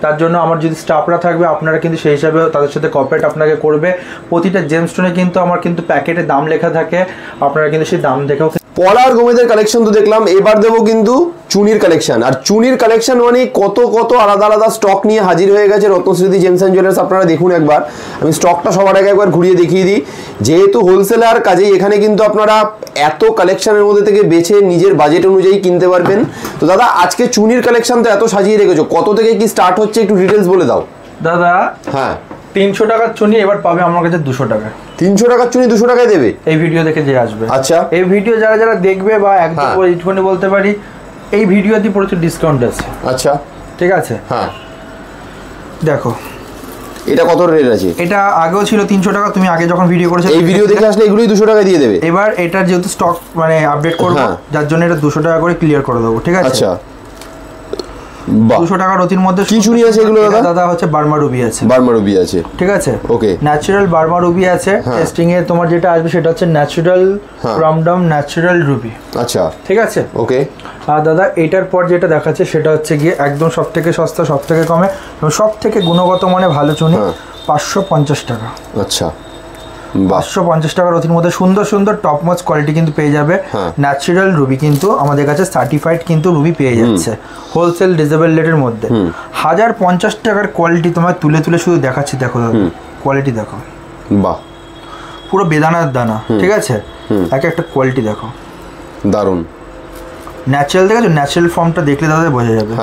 তার জন্য আমার যদি স্টাফরা থাকবে আপনারা কিন্তু সেই হিসাবে তাদের সাথে কোঅপারেট আপনাকে করবে। প্রতিটা জেমস্টোনে কিন্তু আমার কিন্তু প্যাকেটে দাম লেখা থাকে, আপনারা কিন্তু সেই দাম দেখেও। পলার গোমেদের কালেকশন তো দেখলাম, এবার দেবো কিন্তু চুনির কালেকশন। আর চুনির কালেকশন মানে কত কত আলাদা আলাদা স্টক নিয়ে হাজির হয়ে গেছে রত্নশ্রী জেমস অ্যান্ড জুয়েলার্স। আপনারা দেখুন একবার, আমি স্টকটা সবার আগে একবার ঘুরিয়ে দেখিয়ে দিই। যেহেতু হোলসেলার, কাজেই এখানে কিন্তু আপনারা এত কালেকশনের মধ্যে থেকে বেছে নিজের বাজেট অনুযায়ী কিনতে পারবেন। তো দাদা আজকে চুনির কালেকশন তো এত সাজিয়ে রেখেছো, কত থেকে কি স্টার্ট হচ্ছে একটু ডিটেলস বলে দাও। দাদা হ্যাঁ, 300 টাকার চুনি এবার পাবে আমার কাছে 200 টাকা। 300 টাকার চুনি 200 টাকায় দেবে এই ভিডিও দেখে যে আসবে। আচ্ছা, এই ভিডিও যারা যারা দেখবে বা একদম এইটুকুনি বলতে পারি, এই ভিডিওতে প্রচুর ডিসকাউন্ট আছে। আচ্ছা ঠিক আছে, হ্যাঁ দেখো এটা কত রেট আছে। এটা আগেও ছিল 300 টাকা, তুমি আগে যখন ভিডিও করেছো এই ভিডিও দেখে আসলে এগুলোই 200 টাকা দিয়ে দেবে। এবার এটার যেহেতু স্টক মানে আপডেট করবো, যার জন্য এটা 200 টাকা করে ক্লিয়ার করে দেবো, ঠিক আছে। আচ্ছা, 200 টাকা রতির মধ্যে কি চুনি আছে এগুলো দাদা? দাদা হচ্ছে বার্মা রুবি আছে। বার্মা রুবি আছে, ঠিক আছে, ওকে। ন্যাচারাল বার্মা রুবি আছে। টেস্টিং এ তোমার যেটা আসবে সেটা হচ্ছে ন্যাচারাল ক্রমডম ন্যাচারাল রুবি। আচ্ছা, ঠিক আছে, ওকে। আর দাদা এটার পর যেটা দেখাচ্ছে সেটা হচ্ছে গিয়ে একদম সব থেকে সস্তা, সব থেকে কমে এবং সব থেকে গুণগত মানে ভালো চুনি, 550 টাকা। আচ্ছা, 550 টাকার অতির মধ্যে সুন্দর সুন্দর টপ মোচ কোয়ালিটি কিন্তু পেয়ে যাবে। ন্যাচারাল রুবি কিন্তু আমাদের কাছে সার্টিফাইড কিন্তু রুবি পেয়ে যাচ্ছে হোলসেল ডিজেবল রেটের মধ্যে। 1050 টাকার কোয়ালিটি তোমায় তুলে তুলে শুধু দেখাচ্ছি, দেখো কোয়ালিটি দেখো, বাহ, পুরো বেদানার দানা, ঠিক আছে, এক একটা কোয়ালিটি দেখো, দারুণ। ন্যাচারাল দেখেছো, ন্যাচারাল ফর্মটা দেখলে দাদা বোঝা যাবে।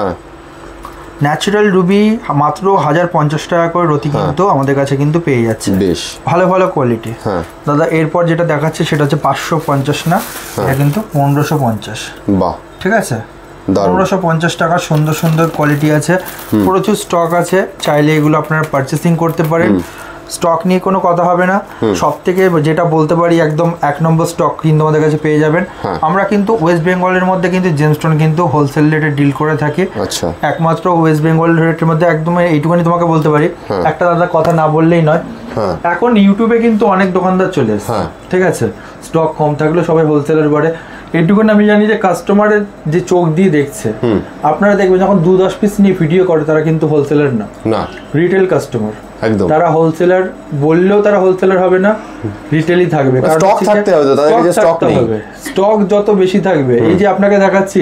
ন্যাচারাল রুবি মাত্র 1050 টাকা করে রতি কিন্তু আমাদের কাছে কিন্তু পেয়ে যাচ্ছে, বেশ ভালো ভালো কোয়ালিটি। দাদা এরপর যেটা দেখাচ্ছে সেটা হচ্ছে 550 না, এটা কিন্তু 1550। বাহ, ঠিক আছে, 1550 টাকা সুন্দর সুন্দর কোয়ালিটি আছে, প্রচুর স্টক আছে, চাইলে এগুলো আপনারা পারচেসিং করতে পারেন। স্টক নিয়ে কোনো কথা হবে না, সব থেকে যেটা বলতে পারি একদম 1 নম্বর স্টক কিন্তু আমাদের কাছে পেয়ে যাবেন। আমরা কিন্তু ওয়েস্ট বেঙ্গলের মধ্যে কিন্তু জেমস্টোন কিন্তু হোলসেল রেটে ডিল করে থাকি। আচ্ছা, একমাত্র ওয়েস্ট বেঙ্গল রেটের মধ্যে একদম এইটুকুনি তোমাকে বলতে পারি। একটা দাদা কথা না বললেই নয়, এখন ইউটিউবে কিন্তু অনেক দোকানদার চলে এসেছে, ঠিক আছে, স্টক কম থাকলেও সবাই হোলসেলের বারে। এইটুকুনি আমি জানি যে কাস্টমারের যে চোখ দিয়ে দেখছে, আপনারা দেখবেন যখন 2-10 পিস নিয়ে ভিডিও করে তারা কিন্তু হোলসেলার না, রিটেল কাস্টমার। একদম, তারা হোলসেলার বললেও তারা হোলসেলার হবে না, রিটেলই থাকবে। স্টক থাকতে হবে, তাদের কাছে স্টক নেই। স্টক যত বেশি থাকবে, এই যে আপনাকে দেখাচ্ছি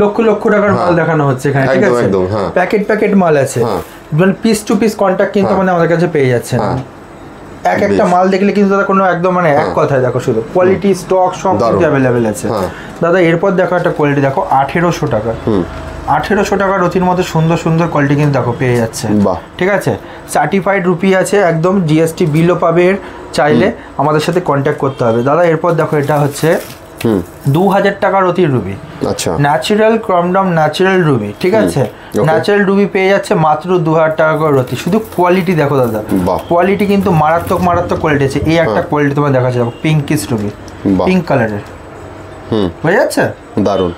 লক্ষ লক্ষ টাকার মাল দেখানো হচ্ছে এখানে, ঠিক আছে, প্যাকেট প্যাকেট মাল আছে, মানে পিস টু পিস কন্ট্যাক্ট কিন্তু মানে আমাদের কাছে পেয়ে যাচ্ছে। এক একটা মাল দেখলে কিন্তু দাদা কোনো একদম মানে এক কথায় দেখো, শুধু কোয়ালিটি স্টক সব কিছু অ্যাভেলেবেল আছে। দাদা এরপর দেখো একটা কোয়ালিটি দেখো, 1800 টাকা। 1800 টাকার রতির মধ্যে সুন্দর সুন্দর কোয়ালিটি কিন্তু দেখো পেয়ে যাচ্ছে, ঠিক আছে, সার্টিফাইড রুপি আছে, একদম জিএসটি বিলও পাবে। চাইলে আমাদের সাথে কন্ট্যাক্ট করতে হবে। দাদা এরপর দেখো এটা হচ্ছে 2000 টাকার রতির রুবি। আচ্ছা, ন্যাচারাল ক্রমডম ন্যাচারাল রুবি, ঠিক আছে, ন্যাচারাল রুবি পেয়ে যাচ্ছে মাত্র 2000 টাকা করে রতি। শুধু কোয়ালিটি দেখো দাদা, কোয়ালিটি কিন্তু মারাত্মক মারাত্মক কোয়ালিটি আছে। এই একটা কোয়ালিটি তোমার দেখাচ্ছে, দেখো পিঙ্কিশ রুবি, পিঙ্ক কালারের, বুঝা যাচ্ছে, দারুণ।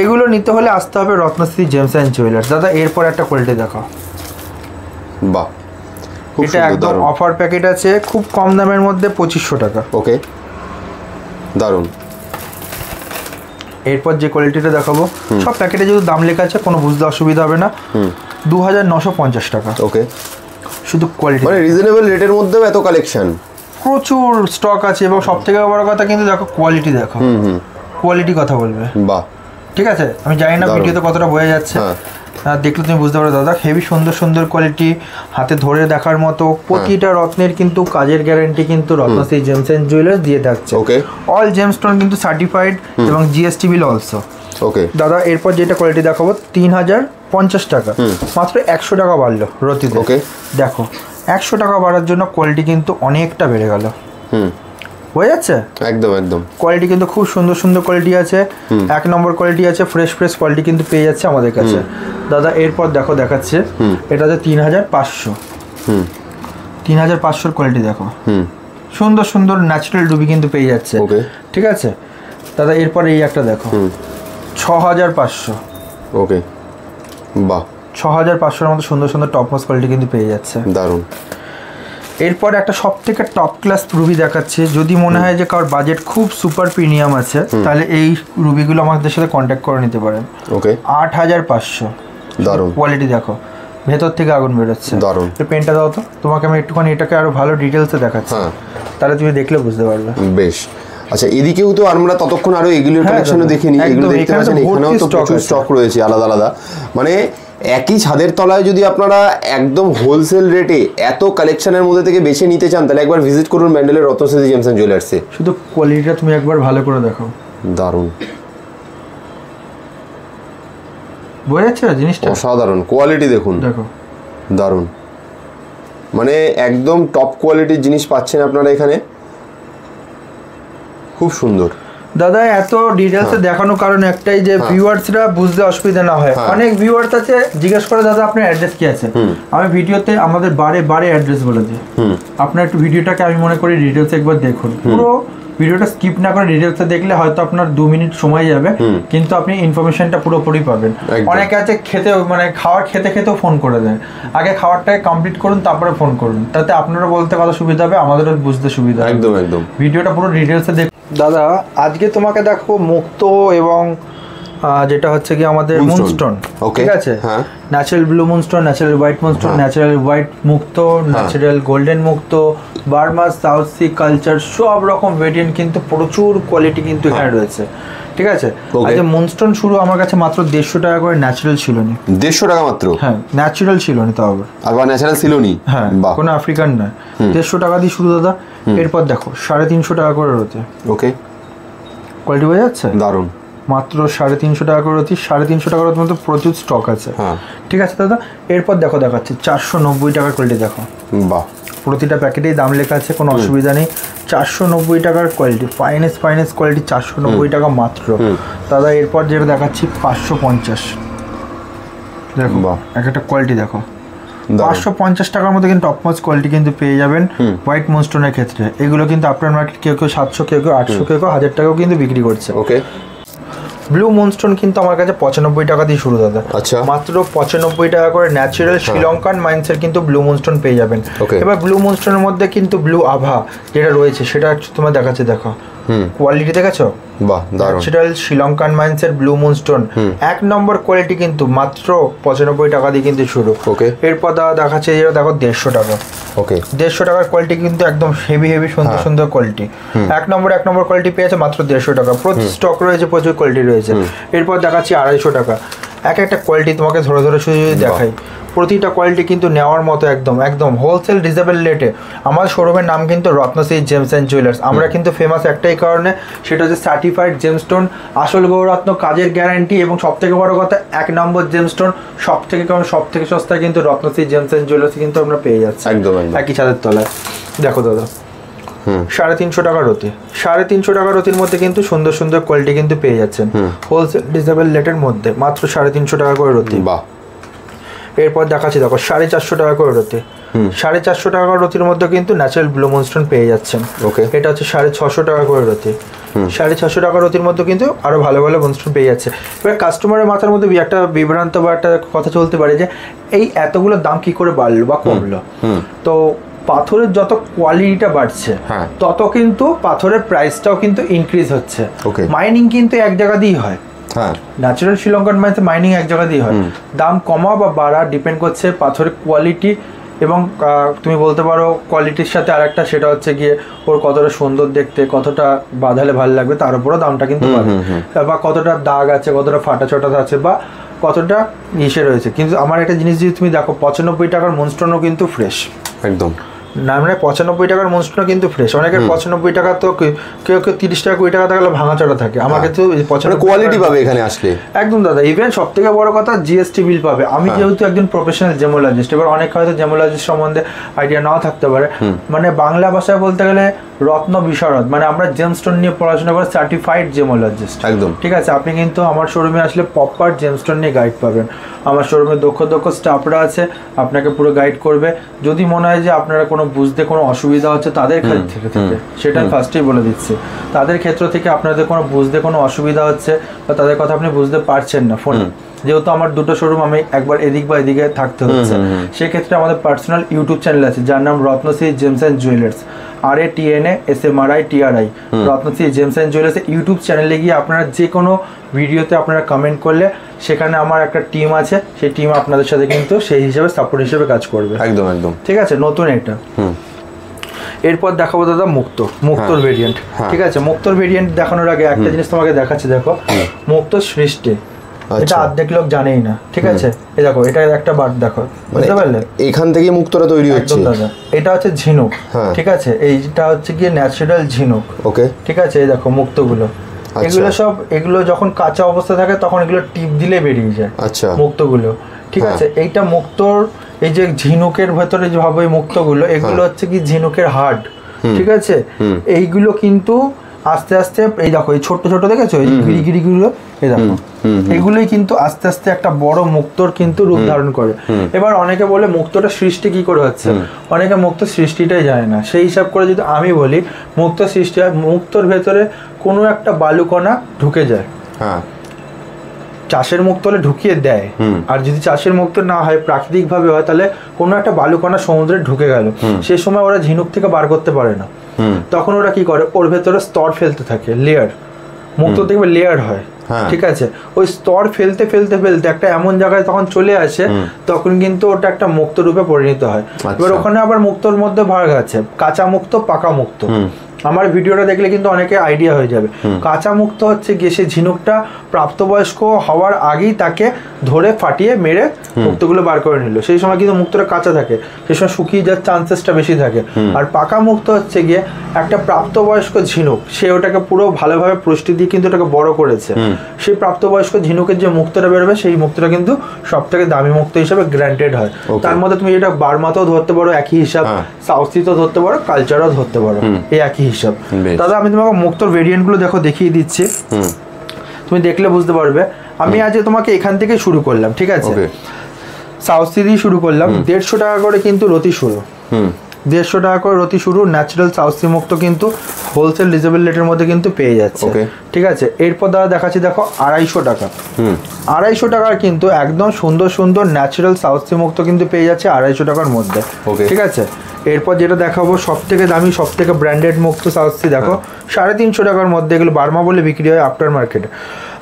এগুলো নিতে হলে আসতে হবে রত্নশ্রী জেমস অ্যান্ড জুয়েলার্স। দাদা এরপর একটা কোয়ালিটি দেখো, বাহ, এটা একদম অফার প্যাকেট আছে, খুব কম দামের মধ্যে 2500 টাকা। ওকে, দারুণ। এরপর যে কোয়ালিটিটা দেখাবো, সব প্যাকেটে যেহেতু দাম লেখা আছে কোনো বুঝতে অসুবিধা হবে না, 2950 টাকা। ওকে, শুধু কোয়ালিটি, মানে রিজনেবল রেটের মধ্যেও এত কালেকশন, প্রচুর স্টক আছে। এবং সব থেকে বড় কথা কিন্তু দেখো কোয়ালিটি দেখো, কোয়ালিটি কথা বলবে, বাহ, ঠিক আছে। আমি জানি না ভিডিওতে কতটা বোঝা যাচ্ছে, দেখলে তুমি বুঝতে পারো দাদা, হেভি সুন্দর সুন্দর কোয়ালিটি, হাতে ধরে দেখার মতো। প্রতিটা রত্নের কিন্তু কাজের গ্যারান্টি কিন্তু রত্নশ্রী জেমস অ্যান্ড জুয়েলার্স দিয়ে থাকছে। ওকে, অল জেমস্টোন কিন্তু সার্টিফাইড এবং জিএসটি বিল অলসো। ওকে দাদা এরপর যেটা কোয়ালিটি দেখাবো 3050 টাকা, মাত্র 100 টাকা বাড়লো রতিতে। ওকে দেখো 100 টাকা বাড়ার জন্য কোয়ালিটি কিন্তু অনেকটা বেড়ে গেল। বোঝা যাচ্ছে? একদম একদম। কোয়ালিটি কিন্তু খুব সুন্দর সুন্দর কোয়ালিটি আছে, 1 নম্বর কোয়ালিটি আছে, ফ্রেশ কোয়ালিটি কিন্তু পেয়ে যাচ্ছে আমাদের কাছে দাদা। এরপর দেখো দেখাচ্ছে, এটা হচ্ছে 3500, 3500 কোয়ালিটি দেখো, সুন্দর সুন্দর ন্যাচারাল রুবি কিন্তু পেয়ে যাচ্ছে, ঠিক আছে দাদা। এরপর এই একটা দেখো 6500, ওকে বাহ, 6500 মতো সুন্দর সুন্দর টপ মোস্ট কোয়ালিটি কিন্তু পেয়ে যাচ্ছে, দারুণ। এরপর একটা সব থেকে টপ ক্লাস রুবি দেখাচ্ছে, যদি মনে হয় যে কারোর বাজেট খুব সুপার প্রিমিয়াম আছে তাহলে এই রুবিগুলো আমাদের সাথে কন্ট্যাক্ট করে নিতে পারেন। ওকে 8500, দারুণ কোয়ালিটি দেখো, ভেতর থেকে আগুন বেরোচ্ছে, দারুণ। পেনটা দাও তো, তোমাকে আমি একটুখানি এটাকে আরো ভালো ডিটেলসে দেখাচ্ছি, তাহলে তুমি দেখলে বুঝতে পারবে। বেশ, আচ্ছা এদিকেও তো আমরা ততক্ষণ আরো এগুলোর কালেকশনও দেখিনি, এগুলো দেখতে পাচ্ছেন এখানেও তো প্রচুর স্টক রয়েছে আলাদা আলাদা। মানে একই ছাদের তলায় যদি আপনারা একদম হোলসেল রেটে এত কালেকশনের মধ্যে থেকে বেছে নিতে চান তাহলে একবার ভিজিট করুন ম্যান্ডেলের রত্নশ্রী জেমস এন্ড জুয়েলার্সে। শুধু কোয়ালিটিটা তুমি একবার ভালো করে দেখো, দারুণ, বোঝা যাচ্ছে জিনিসটা, অসাধারণ কোয়ালিটি দেখুন, দেখো দারুণ। মানে একদম টপ কোয়ালিটির জিনিস পাচ্ছেন আপনারা এখানে, খুব সুন্দর দাদা। এত ডিটেলসে দেখানোর কারণ একটাই যে ভিউয়ার্সরা বুঝতে অসুবিধা না হয়। অনেক ভিউয়ার্স আছে জিজ্ঞেস করে দাদা আপনার অ্যাড্রেস কি আছে, আমি ভিডিওতে আমাদের বারে অ্যাড্রেস বলে দিই। আপনার একটু ভিডিওটাকে আমি মনে করি ডিটেলসে একবার দেখুন, পুরো ভিডিওটা স্কিপ না করে ডিটেলসে দেখলে হয়তো আপনার 2 মিনিট সময় যাবে, কিন্তু আপনি ইনফরমেশনটা পুরোপুরি পাবেন। অনেকে আছে খেতে মানে খাবার খেতেও ফোন করে দেয়, আগে খাবারটাকে কমপ্লিট করুন তারপরে ফোন করুন, তাতে আপনারও বলতে কত সুবিধা হবে, আমাদেরও বুঝতে সুবিধা। একদম একদম, ভিডিওটা পুরো ডিটেলসে দেখ দাদা। আজকে তোমাকে দেখো মুক্তো এবং যেটা হচ্ছে কি আমাদের মুনস্টোন, ঠিক আছে, natural blue moonstone, natural white moonstone, natural white মুক্তো, ন্যাচারাল গোল্ডেন মুক্তো, বার্মা, সাউথ সি কালচার, সব রকম ভেরিয়েন্ট কিন্তু প্রচুর কোয়ালিটি কিন্তু এখানে রয়েছে, ঠিক আছে। আজকে মুনস্টোন শুরু আমার কাছে মাত্র 150 টাকা করে, ন্যাচারাল ছিল না, 150 টাকা মাত্র, হ্যাঁ ন্যাচারাল ছিল না, তাও আবার ন্যাচারাল ছিল না, হ্যাঁ কোনো আফ্রিকান না, 150 টাকা দিয়ে শুরু দাদা। এরপর দেখো 350 টাকা করে রয়েছে, ওকে কোয়ালিটি বোঝা যাচ্ছে, দারুণ। মাত্র 350 টাকা করে রয়েছে, 350 টাকার মধ্যে প্রচুর স্টক আছে, ঠিক আছে দাদা। এরপর দেখো দেখাচ্ছি 490 টাকার কোয়ালিটি দেখো, বাহ, প্রতিটা প্যাকেটেই দাম লেখা আছে, কোনো অসুবিধা নেই। 490 টাকার কোয়ালিটি, ফাইনেস্ট কোয়ালিটি, 490 টাকা মাত্র দাদা। এরপর যেটা দেখাচ্ছি 550, দেখো একটা কোয়ালিটি দেখো, 550 টাকার মধ্যে কিন্তু টপমোস্ট কোয়ালিটি কিন্তু পেয়ে যাবেন হোয়াইট মুনস্টোনের ক্ষেত্রে। এগুলো কিন্তু আপনার মার্কেট কেউ 700, কেউ 800, কেউ 1000 টাকাও কিন্তু বিক্রি করছে। ওকে, ব্লু মুনস্টোন কিন্তু আমার কাছে 95 টাকা দিয়ে শুরু দাদা, আচ্ছা মাত্র 95 টাকা করে ন্যাচারাল শ্রীলঙ্কান মাইন্সের কিন্তু ব্লু মুনস্টোন পেয়ে যাবেন। এবার ব্লু মুনস্টোনের মধ্যে কিন্তু ব্লু আভা যেটা রয়েছে সেটা তোমার দেখাচ্ছে, দেখো কোয়ালিটি দেখেছো, বাহ দারুণ। ন্যাচারাল শ্রীলঙ্কান মাইন্সের ব্লু মুনস্টোন 1 নম্বর কোয়ালিটি কিন্তু মাত্র 95 টাকা দিয়ে কিন্তু শুরু। ওকে, এরপর দেখাচ্ছে যেটা দেখো 150 টাকা, ওকে 150 টাকার কোয়ালিটি কিন্তু একদম হেভি সুন্দর কোয়ালিটি, 1 নম্বর কোয়ালিটি পেয়েছে মাত্র 150 টাকা। প্রচুর স্টক রয়েছে, প্রচুর কোয়ালিটি রয়েছে। এরপর দেখাচ্ছি 250 টাকা, একটা কোয়ালিটি তোমাকে ধরে শুধু দেখাই, প্রতিটা কোয়ালিটি কিন্তু নেওয়ার মতো, একদম হোলসেল রিজনেবল রেটে। আমার শোরুমের নাম কিন্তু রত্নশ্রী জেমস অ্যান্ড জুয়েলার্স। আমরা কিন্তু ফেমাস একটাই কারণে, সেটা হচ্ছে সার্টিফাইড জেমস্টোন, আসল গৌরত্ন, কাজের গ্যারান্টি, এবং সবথেকে বড় কথা 1 নম্বর জেমস্টোন, সবথেকে সস্তা কিন্তু রত্নশ্রী জেমস অ্যান্ড জুয়েলার্স কিন্তু আমরা পেয়ে যাচ্ছি একদম একই ছাদের তলায়। দেখো দাদা 350 টাকা রতি, 350 টাকা রতির মধ্যে কিন্তু সুন্দর কোয়ালিটি কিন্তু পেয়ে যাচ্ছেন হোলসেল রিজনেবল রেটের মধ্যে, মাত্র 350 টাকা করে রতি। বাহ, এরপর দেখাচ্ছি দেখো 450 টাকা করে রতি, 450 টাকা রতির মধ্যে কিন্তু ন্যাচারাল ব্লু মুনস্টোন পেয়ে যাচ্ছেন। ওকে, এটা হচ্ছে 650 টাকা করে রতি, 650 টাকা রতির মধ্যে কিন্তু আরো ভালো মুনস্টোন পেয়ে যাচ্ছে। এবার কাস্টমারের মাথার মধ্যে একটা বিভ্রান্ত বা একটা কথা চলতে পারে যে এই এতগুলো দাম কি করে বাড়লো বা কমলো। তো পাথরের যত কোয়ালিটিটা বাড়ছে তত কিন্তু পাথরের প্রাইসটাও কিন্তু ইনক্রিজ হচ্ছে। মাইনিং কিন্তু এক জায়গা দিয়েই হয়, ন্যাচারাল শ্রীলঙ্কান মাইন্সে মাইনিং এক জায়গা দিয়ে হয়। দাম কমা বা বাড়া ডিপেন্ড করছে পাথরের কোয়ালিটি, এবং তুমি বলতে পারো কোয়ালিটির সাথে আরেকটা, সেটা হচ্ছে গিয়ে ওর কতটা সুন্দর দেখতে, কতটা বাঁধালে ভালো লাগবে, তার উপরও দামটা কিন্তু বাড়ে, বা কতটা দাগ আছে, কতটা ফাটা চটা আছে, বা কতটা ইসে রয়েছে। কিন্তু আমার একটা জিনিস যদি তুমি দেখো 95 টাকার মুনস্টোনও কিন্তু ফ্রেশ, একদম না, মানে 95 টাকার মুনস্টোনও কিন্তু ফ্রেশ। অনেকের 95 টাকা তো কেউ 30 টাকা 20 টাকা থাকলে ভাঙাচড়া থাকে, আমাকে তো 95 কোয়ালিটি পাবে এখানে আসলে একদম দাদা। ইভেন সব থেকে বড় কথা জিএসটি বিল পাবে। আমি যেহেতু একজন প্রফেশনাল জেমোলজিস্ট, এবার অনেক হয়তো জেমোলজিস্ট সম্বন্ধে আইডিয়া নাও থাকতে পারে, মানে বাংলা ভাষায় বলতে গেলে রত্ন বিশারদ, মানে আমরা জেমস্টোন নিয়ে পড়াশোনা করে সার্টিফাইড জেমোলজিস্ট একদম, ঠিক আছে। আপনি কিন্তু আমার শোরুমে আসলে প্রপার জেমস্টোন নিয়ে গাইড পাবেন। আমার শোরুমে দক্ষ স্টাফরা আছে, আপনাকে পুরো গাইড করবে। যদি মনে হয় যে আপনারা কোনো বুঝতে কোনো অসুবিধা হচ্ছে তাদের ক্ষেত্র থেকে, সেটা ফার্স্টেই বলে দিচ্ছি, তাদের ক্ষেত্র থেকে আপনাদের কোনো বুঝতে কোনো অসুবিধা হচ্ছে বা তাদের কথা আপনি বুঝতে পারছেন না ফোনে, যেহেতু আমার দুটো শোরুম, আমি একবার এদিক বা এদিকে থাকতে হচ্ছে, সেক্ষেত্রে আমাদের পার্সোনাল ইউটিউব চ্যানেল আছে যার নাম Ratnashree gems and jewellers, RATNASMRITRI, Ratnashree gems and jewellers YouTube চ্যানেলে গিয়ে আপনারা যে কোনো ভিডিওতে আপনারা কমেন্ট করলে সেখানে আমার একটা টিম আছে, সেই টিম আপনাদের সাথে কিন্তু সেই হিসাবে সাপোর্ট হিসেবে কাজ করবে। একদম একদম, ঠিক আছে। নতুন এটা। এরপর দেখাবো দাদা মুক্তোর ভেরিয়েন্ট। ঠিক আছে, মুক্তোর ভেরিয়েন্ট দেখানোর আগে একটা জিনিস তোমাকে দেখাচ্ছি, দেখো মুক্তো সৃষ্টি, এটা অর্ধেক লোক জানেই না। ঠিক আছে, এই দেখো এটা একটা বার দেখো, বুঝতে পারলে? এখান থেকে মুক্তোটা তৈরি হচ্ছে দাদা। এটা হচ্ছে ঝিনুক, ঠিক আছে, এইটা হচ্ছে কি ন্যাচারাল ঝিনুক। ওকে, ঠিক আছে। এই দেখো মুক্তোগুলো, এগুলো যখন কাঁচা অবস্থা থাকে তখন এগুলো টিপ দিলে বেরিয়ে যায়। আচ্ছা, মুক্তোগুলো। ঠিক আছে, এইটা মুক্তোর এই যে ঝিনুকের ভেতরে যে ভাবে মুক্তোগুলো, এগুলো হচ্ছে কি ঝিনুকের হার্ড। ঠিক আছে, এইগুলো কিন্তু আস্তে আস্তে, এই দেখো এই ছোট ছোট দেখেছো এই গিরিগুলো, এই দেখো এগুলোই কিন্তু আস্তে আস্তে একটা বড় মুক্তোর কিন্তু রূপ ধারণ করে। এবার অনেকে বলে মুক্তোটা সৃষ্টি কি করে হচ্ছে, অনেকে মুক্ত সৃষ্টিটাই জানে না। সেই হিসাব করে যদি আমি বলি, মুক্ত সৃষ্টি হয় মুক্তোর ভেতরে কোনো একটা বালুকণা ঢুকে যায়, চাষের মুক্ত হলে ঢুকিয়ে দেয়। আর যদি চাষের মুক্ত না হয়, প্রাকৃতিক ভাবে হয়, তাহলে কোনো একটা বালুকণা সমুদ্রে ঢুকে গেল, সে সময় ওরা ঝিনুক থেকে বার করতে পারে না। তখন ওরা কি করে, ওর ভেতরে স্তর ফেলতে থাকে, লেয়ার। মুক্ত দেখবে লেয়ার হয়। ঠিক আছে, ওই স্তর ফেলতে ফেলতে ফেলতে একটা এমন জায়গায় তখন চলে আসে, তখন কিন্তু ওটা একটা মুক্ত রূপে পরিণত হয়। এবার ওখানে আবার মুক্তর মধ্যে ভাগ আছে, কাঁচা মুক্ত, পাকা মুক্ত। আমার ভিডিওটা দেখলে কিন্তু অনেকে আইডিয়া হয়ে যাবে। কাঁচা মুক্ত হচ্ছে গিয়ে সে ঝিনুকটা প্রাপ্তবয়স্ক হওয়ার আগেই তাকে ধরে ফাটিয়ে মেরে মুক্তগুলো বার করে নিল, সেই সময় কিন্তু মুক্তটা কাঁচা থাকে, সেই সময় শুকিয়ে যাওয়ার চান্সেসটা বেশি থাকে। আর পাকা মুক্ত হচ্ছে গিয়ে একটা প্রাপ্তবয়স্ক ঝিনুক, সে ওটাকে পুরো ভালোভাবে পুষ্টি দিয়ে কিন্তু ওটাকে বড় করেছে। সেই প্রাপ্তবয়স্ক ঝিনুকের যে মুক্তটা বেরোবে, সেই মুক্তটা কিন্তু সব থেকে দামি মুক্ত হিসাবে গ্র্যান্টেড হয়। তার মধ্যে তুমি এটা বার্মাতেও ধরতে পারো একই হিসাব, সাউথ সিতেও ধরতে পারো, কালচারও ধরতে পারো, এই একই হিসাব। দাদা আমি তোমাকে মুক্তোর ভেরিয়েন্ট গুলো দেখো দেখিয়ে দিচ্ছি, তুমি দেখলে বুঝতে পারবে। আমি আজ তোমাকে এখান থেকে শুরু করলাম, ঠিক আছে, সাউথ সি দিয়ে শুরু করলাম। 150 টাকা করে কিন্তু রতি শুরু, 150 টাকা করে রতি শুরু। ন্যাচারাল সাউথ সি মুক্ত কিন্তু হোলসেল রিজনেবল রেটের মধ্যে কিন্তু পেয়ে যাচ্ছে। ঠিক আছে, এরপর দাদা দেখাচ্ছি, দেখো 250 টাকা, 250 টাকার কিন্তু একদম সুন্দর সুন্দর ন্যাচারাল সাউথ সি মুক্ত কিন্তু পেয়ে যাচ্ছে 250 টাকার মধ্যে। ঠিক আছে, এরপর যেটা দেখাবো সব থেকে দামি, সব থেকে ব্র্যান্ডেড মুক্ত সাউথ সি, দেখো 350 টাকার মধ্যে। এগুলো বার্মা বলে বিক্রি হয় আফটার মার্কেটে,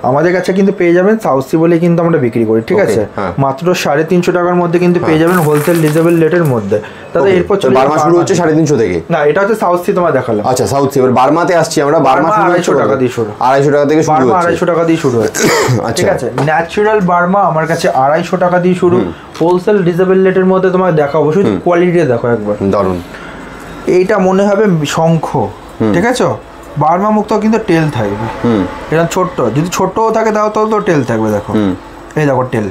আমাদের কাছে কিন্তু পেয়ে যাবেন সাউথ সি বলে কিন্তু আমরা বিক্রি করি। ঠিক আছে, মাত্র 350 টাকার মধ্যে কিন্তু পেয়ে যাবেন হোলসেল রিজনেবল রেটের মধ্যে। দাদা এরপর বার্মা শুরু হচ্ছে 350 থেকে? না, এটা হচ্ছে সাউথ সি তোমার দেখালাম। আচ্ছা, সাউথ সি। এবার বার্মাতে আসছি আমরা। বার্মা 250 টাকা দিয়ে শুরু, 250 টাকা থেকে শুরু হচ্ছে, 250 টাকা দিয়ে শুরু হচ্ছে। ঠিক আছে, ন্যাচারাল বার্মা আমার কাছে 250 টাকা দিয়ে শুরু, হোলসেল রিজনেবল রেটের মধ্যে তোমাকে দেখাবো। শুধু কোয়ালিটি দেখো একবার, দারুণ। এইটা মনে হবে শঙ্খ, ঠিক আছে। বার্মা মুক্ত কিন্তু টেল থাকবে, এটা ছোট্ট, যদি ছোটও থাকে তাও তো টেল থাকবে। দেখো এই দেখো টেল,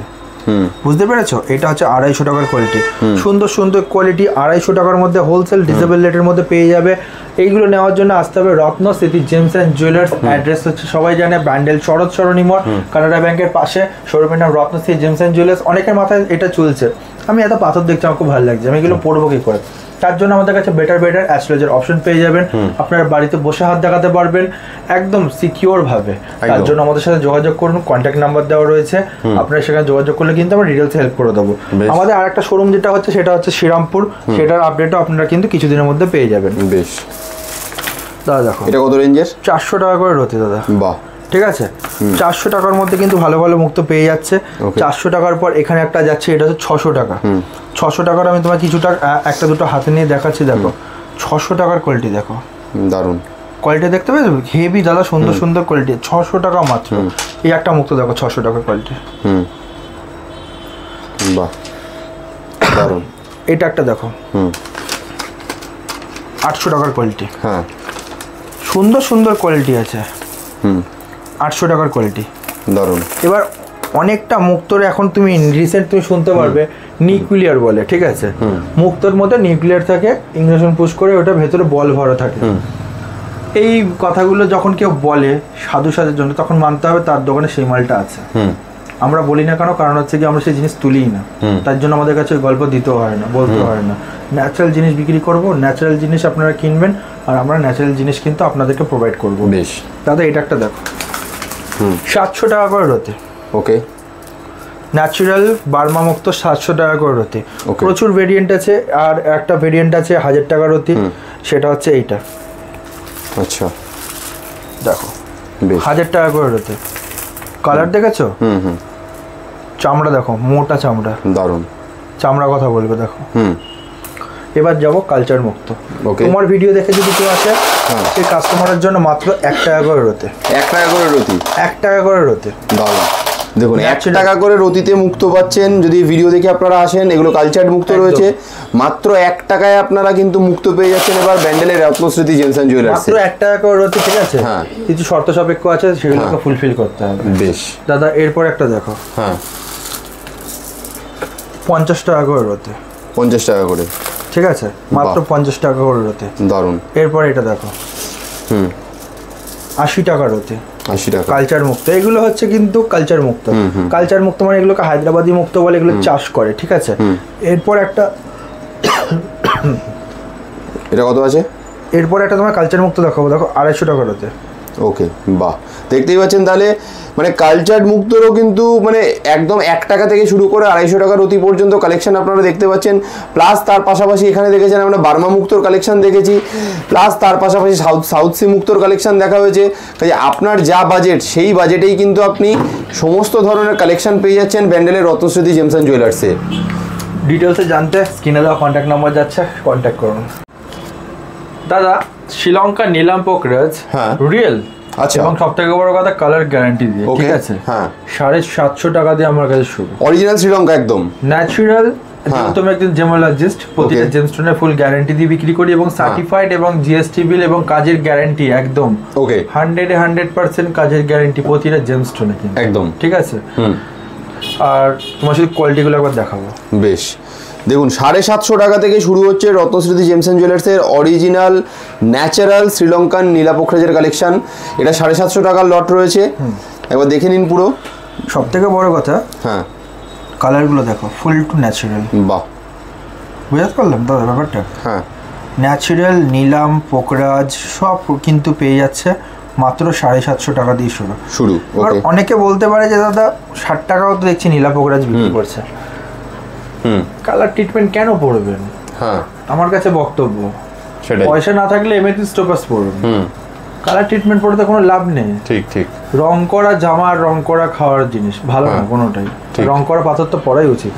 বুঝতে পেরেছো? এটা হচ্ছে 250 টাকার কোয়ালিটি, সুন্দর সুন্দর কোয়ালিটি 250 টাকার মধ্যে হোলসেল রিজনেবল রেটের মধ্যে পেয়ে যাবে। এইগুলো নেওয়ার জন্য আসতে হবে Ratna city gems and jewellers. Address হচ্ছে সবাই জানে, ব্যান্ডেল শরৎ সরণী মোড়, কানাডা ব্যাংকের পাশে। শোরুমের নাম রত্ন সিটি জেমস অ্যান্ড জুয়েলার্স। অনেকের মাথায় এটা চলছে, আমি এত পাথর দেখছি আমার খুব ভালো লাগছে, আমি এগুলো পড়বো কি করে। তার জন্য আমাদের কাছে বেটার অ্যাস্ট্রোলজার অপশন পেয়ে যাবেন, আপনার বাড়িতে বসে হাত দেখাতে পারবেন একদম সিকিওর ভাবে। তার জন্য আমাদের সাথে যোগাযোগ করুন, কন্ট্যাক্ট নাম্বার দেওয়া রয়েছে, আপনারা সেখানে যোগাযোগ করলে কিন্তু আমরা ডিটেলস হেল্প করে দেবো। আমাদের আরেকটা শোরুম যেটা হচ্ছে সেটা হচ্ছে শ্রীরামপুর, সেটার আপডেটও আপনারা কিন্তু কিছুদিনের মধ্যে পেয়ে যাবেন। বেশ দাদা দেখো এটা কত রেঞ্জের? 400 টাকা করে রতি দাদা। বাহ, ঠিক আছে, 400 টাকার মধ্যে কিন্তু ভালো ভালো মুক্ত পেয়ে যাচ্ছে। 400 টাকার পর এখানে একটা যাচ্ছে, এটা হচ্ছে 600 টাকা। 600 টাকার আমি তোমার কিছুটা একটা দুটো হাতে নিয়ে দেখাচ্ছি। দেখো 600 টাকার কোয়ালিটি, দেখো দারুণ কোয়ালিটি, দেখতে পেয়েছো? হেভি দাদা, সুন্দর সুন্দর কোয়ালিটি, 600 টাকা মাত্র। এই একটা মুক্ত দেখো 600 টাকার কোয়ালিটি, বাহ দারুণ। এটা একটা দেখো 800 টাকার কোয়ালিটি, হ্যাঁ সুন্দর সুন্দর কোয়ালিটি আছে। 800 টাকার কোয়ালিটি, দারুণ। এবার অনেকটা মুক্তর এখন তুমি রিসেন্ট তুমি শুনতে পারবে নিউক্লিয়ার বলে, ঠিক আছে, মুক্তর মধ্যে নিউক্লিয়ার থাকে, ইঞ্জেকশন পুশ করে ওটা ভেতরে বল ভরা থাকে। এই কথাগুলো যখন কেউ বলে সাধু সাজের জন্য, তখন মানতে হবে তার দোকানে সেই মালটা আছে। আমরা বলি না কেন, কারণ হচ্ছে কি আমরা সেই জিনিস তুলিই না, তার জন্য আমাদের কাছে গল্প দিতেও হয় না, বলতে হয় না। ন্যাচারাল জিনিস বিক্রি করব, ন্যাচারাল জিনিস আপনারা কিনবেন, আর আমরা ন্যাচারাল জিনিস কিন্তু আপনাদেরকে প্রোভাইড করবো। বেশ দাদা এটা একটা দেখো, 700 টাকা করে রতে। ওকে, ন্যাচারাল বার্মা মুক্ত 700 টাকা করে রতি। প্রচুর ভেরিয়েন্ট আছে, আর একটা ভেরিয়েন্ট আছে 1000 টাকা রতি, সেটা হচ্ছে এইটা। আচ্ছা দেখো 1000 টাকা করে রতি। কালার দেখেছো? চামড়া দেখো, মোটা চামড়া, দারুণ চামড়া কথা বলবে দেখো। এবার যাবো কালচার মুক্ত। তোমার ভিডিও দেখে যদি কেউ আসে, সেই কাস্টমারের জন্য মাত্র 1 টাকা করে রতি। 1 টাকা করে রতি? 1 টাকা করে রতি। দারুণ। দেখুন 1 টাকা করে রতিতে মুক্ত পাচ্ছেন। যদি ভিডিও দেখে আপনারা আসেন, এগুলো কালচার মুক্ত রয়েছে, মাত্র 1 টাকায় আপনারা কিন্তু মুক্ত পেয়ে যাচ্ছেন এবার ব্যান্ডেলের রত্নশ্রুতি জেমস এন্ড জুয়েলার্স। মাত্র 1 টাকা করে রতি, ঠিক আছে? হ্যাঁ, কিছু শর্ত সাপেক্ষ আছে, সেগুলোকে ফুলফিল করতে হবে। বেশ দাদা এরপর একটা দেখো, 50 টাকা করে রতি। 50 টাকা করে, ঠিক আছে, মাত্র 50 টাকা করে রতি। দারুণ। এরপর এটা দেখো, 80 টাকা রতি। 80 টাকা কালচার মুক্ত। এগুলো হচ্ছে কিন্তু কালচার মুক্ত। কালচার মুক্ত মানে এগুলোকে হায়দ্রাবাদি মুক্ত বলে, এগুলো চাষ করে, ঠিক আছে? এরপর একটা এটা কত আছে? এরপর একটা তোমার কালচার মুক্ত দেখাবো, দেখো 250 টাকা রতি। ওকে, বাহ, দেখতেই পাচ্ছেন তাহলে মানে কালচার মুক্তরও কিন্তু মানে একদম 1 টাকা থেকে শুরু করে 250 টাকা রতি পর্যন্ত কালেকশন আপনারা দেখতে পাচ্ছেন। প্লাস তার পাশাপাশি এখানে দেখেছেন আমরা বার্মা মুক্তর কালেকশন দেখেছি, প্লাস তার পাশাপাশি সাউথ সি মুক্তর কালেকশন দেখা হয়েছে। তাই আপনার যা বাজেট, সেই বাজেটেই কিন্তু আপনি সমস্ত ধরনের কালেকশন পেয়ে যাচ্ছেন ব্যান্ডেলের রত্নশ্রুতি জেমস এন্ড জুয়েলার্সে। ডিটেলসে জানতে স্ক্রিনে দেওয়া কন্ট্যাক্ট নাম্বার যাচ্ছে, কন্ট্যাক্ট করুন। দাদা শ্রীলঙ্কা নিলাম পোকরাজ রিয়েল, আচ্ছা, এবং সব থেকে বড় কথা কালার গ্যারান্টি দিয়ে, ঠিক আছে? 750 টাকা দিয়ে আমার কাছে শুরু। অরিজিনাল শ্রীলঙ্কা একদম ন্যাচারাল। তুমি একজন জেমোলজিস্ট, প্রতিটা জেমস্টোনের ফুল গ্যারান্টি দিয়ে বিক্রি করি, এবং সার্টিফাইড এবং জিএসটি বিল এবং কাজের গ্যারান্টি একদম। ওকে, 100% কাজের গ্যারান্টি প্রতিটা জেমস্টোনে একদম, ঠিক আছে? আর তোমার শুধু কোয়ালিটিগুলো একবার দেখাবো। বেশ, দেখুন 750 টাকা থেকে শুরু হচ্ছে রত্নশ্রুতি জেমস এন্ড জুয়েলার্সের অরিজিনাল ন্যাচারাল শ্রীলঙ্কান নীলা পোখরাজের কালেকশন। এটা 750 টাকার লট রয়েছে, একবার দেখে নিন পুরো। সব থেকে বড় কথা, কালারগুলো দেখো, ফুল টু ন্যাচারাল। বাহ, বুঝতে পারলাম দাদা ব্যাপারটা? ন্যাচারাল নিলাম পোখরাজ সব কিন্তু পেয়ে যাচ্ছে মাত্র 750 টাকা দিয়ে শুরু। অনেকে বলতে পারে যে দাদা 60 টাকাও তো দেখছি নীলা পোখরাজ বিক্রি করছে, কালার ট্রিটমেন্ট কেন পড়বেন? আমার কাছে বক্তব্য, পয়সা না থাকলে এমেথিস্টোপাস পড়ুন, কালার ট্রিটমেন্ট পড়তে কোনো লাভ নেই। ঠিক ঠিক, রং করা জামা, রং করা খাওয়ার জিনিস ভালো না কোনোটাই, রং করা পাথর তো পড়াই উচিত।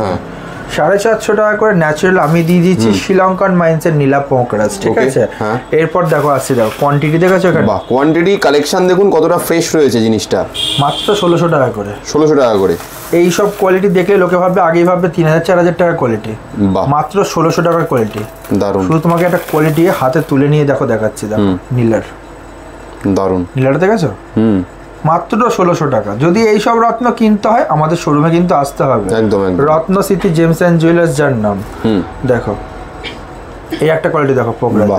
750 টাকা করে ন্যাচারাল আমি দিয়ে দিচ্ছি শ্রীলঙ্কান মাইন্সের নীলা পোখরাজ, ঠিক আছে? এরপর দেখো আসছি, দেখো কোয়ান্টিটি দেখেছো এখানে? বাহ, কোয়ান্টিটি কালেকশন দেখুন কতটা ফ্রেশ রয়েছে জিনিসটা। মাত্র 1600 টাকা করে। 1600 টাকা করে। এই সব কোয়ালিটি দেখলে লোকে ভাববে, আগেই ভাববে 3000-4000 টাকার কোয়ালিটি, মাত্র 1600 টাকার কোয়ালিটি। দারুণ। শুধু তোমাকে একটা কোয়ালিটি হাতে তুলে নিয়ে দেখো, দেখাচ্ছি, দেখো নীলার, দারুণ। নীলাটা দেখেছো? মাত্র 1600 টাকা। যদি এইসব রত্ন কিনতে হয় আমাদের শোরুমে কিন্তু আসতে হবে, একদম। রত্নশ্রুতি জেমস এন্ড জুয়েলার্স যার নাম। দেখো এই একটা কোয়ালিটি দেখো, পোখরাজ,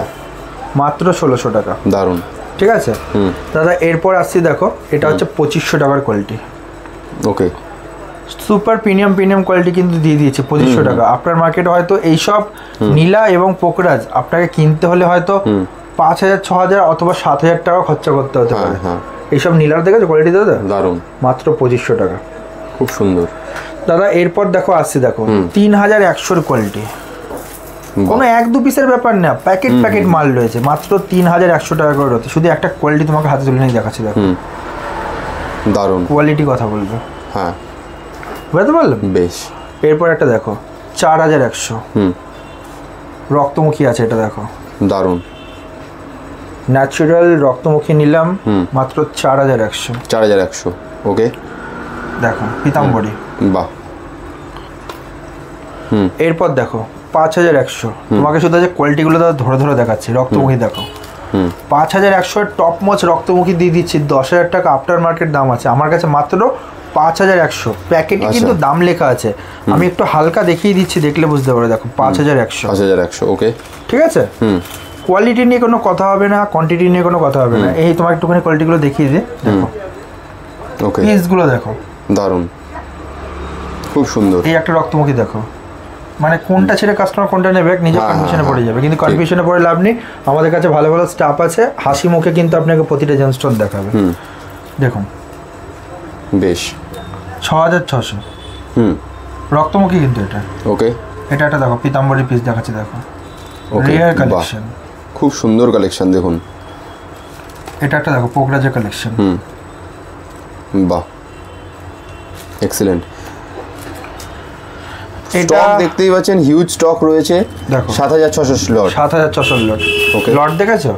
মাত্র 1600 টাকা। দারুণ, ঠিক আছে দাদা। এরপর আসছি, দেখো এটা হচ্ছে 2500 টাকার কোয়ালিটি। ওকে, সুপার প্রিমিয়াম কোয়ালিটি কিন্তু দিয়ে দিয়েছে 2500 টাকা। আপনার মার্কেটে হয়তো এইসব নীলা এবং পোখরাজ আপনাকে কিনতে হলে হয়তো 5000, 6000 অথবা 7000 টাকা খরচা করতে হতে পারে। এইসব নীলার দেখেছো কোয়ালিটি দাদা? দারুণ, মাত্র 2500 টাকা, খুব সুন্দর দাদা। এরপর দেখো আসছি, দেখো 3100 কোয়ালিটি, কোনো 1-2 পিসের ব্যাপার না, প্যাকেট মাল রয়েছে, মাত্র 3100 টাকা করে রয়েছে। শুধু একটা কোয়ালিটি তোমাকে হাতে তুলে নিয়ে দেখাচ্ছি, দেখো দারুণ কোয়ালিটি কথা বলবে। বুঝতে পারলাম? বেশ। এরপর একটা দেখো 4100 রক্তমুখী আছে, এটা দেখো দারুণ, ন্যাচারাল রক্তমুখী নিলাম মাত্র 4100। ওকে, দেখো পিতাম্বরী, বাহ। এরপর দেখো 5100, তোমাকে শুধু যে কোয়ালিটিগুলো ধরে ধরে দেখাচ্ছি। রক্তমুখী দেখো 5100 টপ মোচ রক্তমুখী দিয়ে দিচ্ছি, 10000 টাকা আফটার মার্কেট দাম আছে আমার কাছে, মাত্র 5100। প্যাকেটে কিন্তু দাম লেখা আছে, আমি একটু হালকা দেখিয়ে দিচ্ছি, দেখলে বুঝতে পারো। দেখো 5100। ওকে, ঠিক আছে। কোয়ালিটি নিয়ে কোনো কথা হবে না, কোয়ান্টিটি নিয়ে কোনো কথা হবে না। এই তোমার একটুখানি কোয়ালিটিগুলো দেখিয়ে দিই, দেখো ওকে পিসগুলো দেখো, দারুণ, খুব সুন্দর। এই একটা রক্তমুখী দেখো, মানে কোনটা ছেড়ে কাস্টমার কোনটা নেবে নিজের কনফিউশনে পড়ে যাবে, কিন্তু কনফিউশনে পড়ে লাভ নেই। আমাদের কাছে ভালো ভালো স্টাফ আছে, হাসি মুখে কিন্তু আপনাকে প্রতিটা জেমস্টোন দেখাবে। দেখুন বেশ 6600 রক্তমুখী কিন্তু এটা। ওকে এটা একটা দেখো পিতাম্বরী পিস দেখাচ্ছে, দেখো রেয়ার কালেকশন, খুব সুন্দর কালেকশন। দেখুন এটা একটা দেখো পোকরাজের কালেকশন। বাহ এক্সিলেন্ট। এটা স্টক দেখতেই পাচ্ছেন, হিউজ স্টক রয়েছে। দেখো 7600 স্লট, 7600 লট। ওকে লট দেখেছো?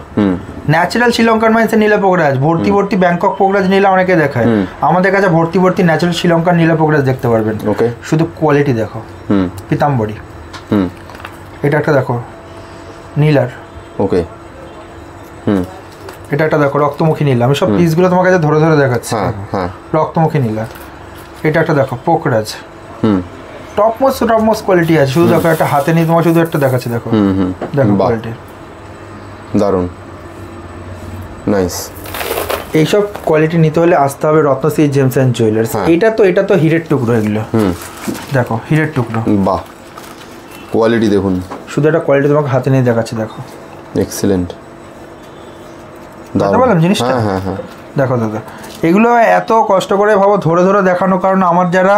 ন্যাচারাল শ্রীলঙ্কান মাইন্সে নীলা পোকরাজ, ভর্তি ভর্তি ব্যাংকক পোকরাজ নীলা অনেকে দেখায়, আমাদের কাছে ভর্তি ভর্তি ন্যাচারাল শ্রীলঙ্কান নীলা পোকরাজ দেখতে পারবেন। ওকে শুধু কোয়ালিটি দেখো, পিতাম্বরী। এটা একটা দেখো নীলার, ওকে এটা একটা দেখো রক্তমুখী নীলা। আমি সব পিসগুলো তোমার কাছে ধরে ধরে দেখাচ্ছি। রক্তমুখী নীলা। এটা একটা দেখো পোকরাজ, টপ মোস্ট কোয়ালিটি আছে। শুধু দেখো একটা হাতে নিয়ে তোমার শুধু একটা দেখাচ্ছি, দেখো দেখো কোয়ালিটি, দারুণ নাইস। এইসব কোয়ালিটি নিতে হলে আসতে হবে রত্নশ্রী জেমস অ্যান্ড জুয়েলার্স। এটা তো হীরের টুকরো, এগুলো দেখো হীরের টুকরো। বাহ কোয়ালিটি দেখুন, শুধু একটা কোয়ালিটি তোমাকে হাতে নিয়ে দেখাচ্ছি, দেখো এক্সিলেন্ট। দাদা বললাম জিনিসটা, দেখো দাদা এগুলো এত কষ্ট করে ভাবো ধরে ধরে দেখানো, কারণ আমার যারা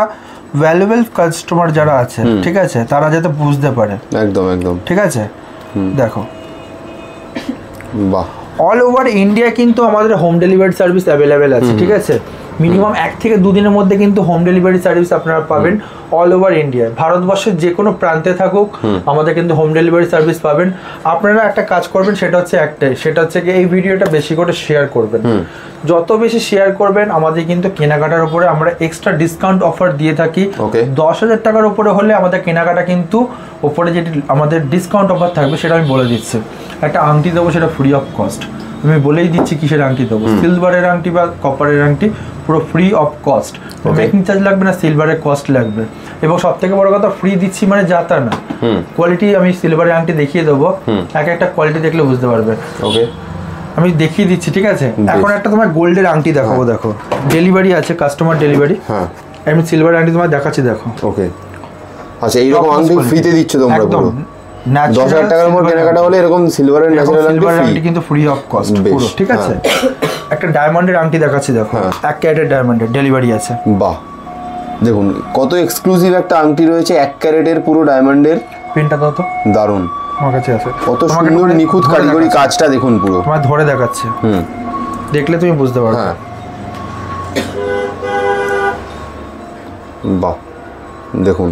ভ্যালুয়েবল কাস্টমার যারা আছে, ঠিক আছে, তারা যাতে বুঝতে পারে। একদম একদম ঠিক আছে, দেখো বাহ। অল ওভার ইন্ডিয়া কিন্তু আমাদের হোম ডেলিভারি সার্ভিস অ্যাভেলেবেল আছে। ঠিক আছে, মিনিমাম 1 থেকে 2 দিনের মধ্যে কিন্তু হোম ডেলিভারি সার্ভিস আপনারা পাবেন অল ওভার ইন্ডিয়া। ভারতবর্ষের যে কোনো প্রান্তে থাকুক আমাদের কিন্তু হোম ডেলিভারি সার্ভিস পাবেন। আপনারা একটা কাজ করবেন, সেটা হচ্ছে একটাই, সেটা হচ্ছে কি এই ভিডিওটা বেশি করে শেয়ার করবেন। যত বেশি শেয়ার করবেন আমাদের কিন্তু কেনাকাটার উপরে আমরা এক্সট্রা ডিসকাউন্ট অফার দিয়ে থাকি। 10,000 টাকার উপরে হলে আমাদের কেনাকাটা কিন্তু উপরে যেটি আমাদের ডিসকাউন্ট অফার থাকবে সেটা আমি বলে দিচ্ছি। একটা আংটি দেবো, সেটা ফ্রি অফ কস্ট। আমি বলেই দিচ্ছি কিসের আংটি দেবো, সিলভারের আংটি বা কপারের আংটি, পুরো free of cost. Making charge লাগবে না, সিলভারের কস্ট লাগবে। এবং সব থেকে বড় কথা ফ্রি দিচ্ছি মানে যাতা না, কোয়ালিটি। আমি সিলভারের আংটি দেখিয়ে দেবো, এক একটা কোয়ালিটি দেখলে বুঝতে পারবে। ওকে আমি দেখিয়ে দিচ্ছি, ঠিক আছে। এখন একটা তোমার গোল্ডের আংটি দেখাবো, দেখো ডেলিভারি আছে, কাস্টমার ডেলিভারি। আমি সিলভার আংটি তোমার দেখাচ্ছি, দেখো। ওকে আচ্ছা, এইরকম আংটি ফ্রিতে দিচ্ছ তোমরা পুরো? 10,000 টাকার উপর কেনাকাটা হলে এরকম সিলভারের ন্যাচারাল আংটি কিন্তু ফ্রি অফ কস্ট পুরো, ঠিক আছে। একটা ডায়মন্ডের আংটি দেখাচ্ছি, দেখো 1 ক্যারেটের ডায়মন্ডের ডেলিভারি আছে। বাহ দেখুন কত এক্সক্লুসিভ একটা আংটি রয়েছে, 1 ক্যারেটের পুরো ডায়মন্ডের। পিনটা দাও তো, দারুণ আমার কাছে আছে। কত সুন্দর নিখুঁত কারিগরি কাজটা দেখুন পুরো। তোমায় ধরে দেখাচ্ছে, দেখলে তুমি বুঝতে পারবে। বাহ দেখুন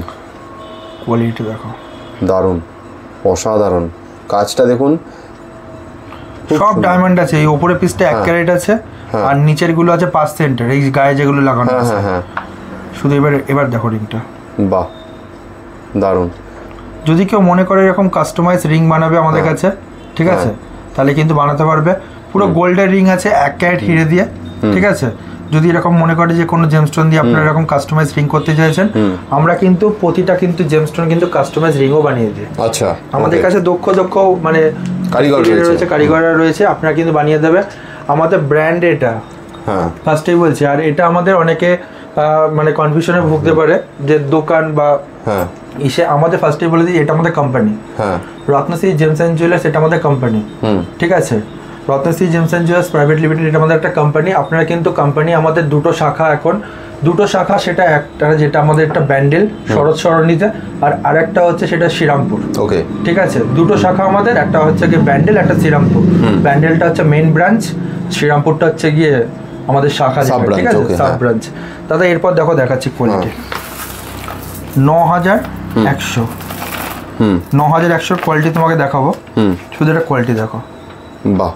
কোয়ালিটি দেখো, দারুণ অসাধারণ কাজটা দেখুন। সব ডায়মন্ড আছে, এই উপরে পিসটা 1 ক্যারেট আছে, আর নিচের গুলো আছে 5 সেন্টার, এই গায়ে যেগুলো লাগানো আছে। শুধু এবার দেখো রিংটা, বাহ দারুণ। যদি কেউ মনে করে এরকম কাস্টমাইজ রিং বানাবে আমাদের কাছে, ঠিক আছে, তাহলে কিন্তু বানাতে পারবে। পুরো গোল্ডের রিং আছে 1 ক্যারেট হিরে দিয়ে, ঠিক আছে। যদি এরকম মনে করে যে কোনো জেমস্টোন দিয়ে আপনারা এরকম কাস্টমাইজ রিং করতে চাইছেন, আমরা কিন্তু প্রতিটা কিন্তু জেমস্টোন কিন্তু কাস্টমাইজ রিংও বানিয়ে দিই। আচ্ছা, আমাদের কাছে দক্ষ মানে কারিগররা রয়েছে, আপনারা কিন্তু বানিয়ে দেবে। আমাদের ব্র্যান্ড এটা, ফার্স্টেই বলছি। আর এটা আমাদের অনেকে মানে কনফিউশনে ভুগতে পারে যে দোকান বা ইসে, আমাদের ফার্স্টেই বলে দিই এটা আমাদের company. Ratnashree gems and jewellers এটা আমাদের কোম্পানি, ঠিক আছে। Ratnashree gems and jewellers private limited এটা আমাদের একটা কোম্পানি। আপনারা কিন্তু কোম্পানি আমাদের 2টো শাখা, এখন 2টো শাখা, সেটা একটা যেটা আমাদের একটা ব্যান্ডেল শরৎ সরণিতে, আর আরেকটা হচ্ছে সেটা শ্রীরামপুর। ওকে ঠিক আছে, 2টো শাখা আমাদের, একটা হচ্ছে গিয়ে ব্যান্ডেল, একটা শ্রীরামপুর। ব্যান্ডেলটা হচ্ছে মেইন ব্রাঞ্চ, শ্রীরামপুরটা হচ্ছে গিয়ে আমাদের শাখা, ঠিক আছে, সাব ব্রাঞ্চ। দাদা এরপর দেখো দেখাচ্ছি কোয়ালিটি। 9100 9100 কোয়ালিটি তোমাকে দেখাবো। শুধু একটা কোয়ালিটি দেখো, বাহ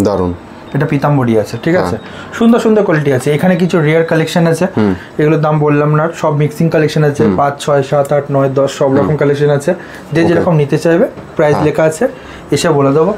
দারুণ। এটা পিতাম্বরী আছে, ঠিক আছে, সুন্দর সুন্দর কোয়ালিটি আছে। এখানে কিছু রেয়ার কালেকশন আছে, এগুলোর দাম বললাম না, সব মিক্সিং কালেকশন আছে। 5, 6, 7, 8, 9, 10 সব রকম কালেকশন আছে। যে যেরকম নিতে চাইবে প্রাইস লেখা আছে, এসে বলে দেবো।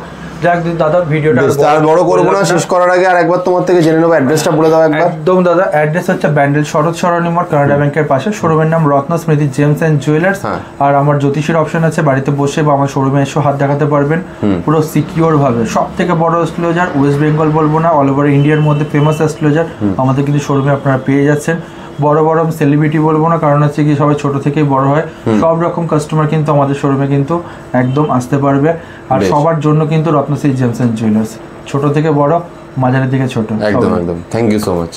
যাক দাদা ভিডিওটা আর বড় করব না, শেষ করার আগে আর একবার তোমার থেকে জেনে নেব অ্যাড্রেসটা বলে দাও একবার। একদম দাদা, অ্যাড্রেস হচ্ছে ব্যান্ডেল শরৎ সরণি মোড়, কানাডা ব্যাংকের পাশে। শোরুমের নাম রত্ন স্মৃতি জেমস এন্ড জুয়েলার্স। আর আমার জ্যোতিষীর অপশন আছে, বাড়িতে বসে বা আমার শোরুমে এসে হাত দেখাতে পারবেন পুরো সিকিউর ভাবে। সব থেকে বড় অ্যাস্ট্রোলজার ওয়েস্ট বেঙ্গল বলবো না, অল ওভার ইন্ডিয়ার মধ্যে ফেমাস অ্যাস্ট্রোলজার আমাদের কিন্তু শোরুমে আপনারা পেয়ে যাচ্ছেন। বড় বড় সেলিব্রিটি বলবো না, কারণ হচ্ছে কি সবাই ছোট থেকেই বড় হয়, সব রকম কাস্টমার কিন্তু আমাদের শোরুমে কিন্তু একদম আসতে পারবে। আর সবার জন্য কিন্তু রত্নশ্রী জেমস এন্ড জুয়েলার্স, ছোট থেকে বড়, মাঝারি থেকে ছোট। একদম একদম, থ্যাংক ইউ সো মাচ।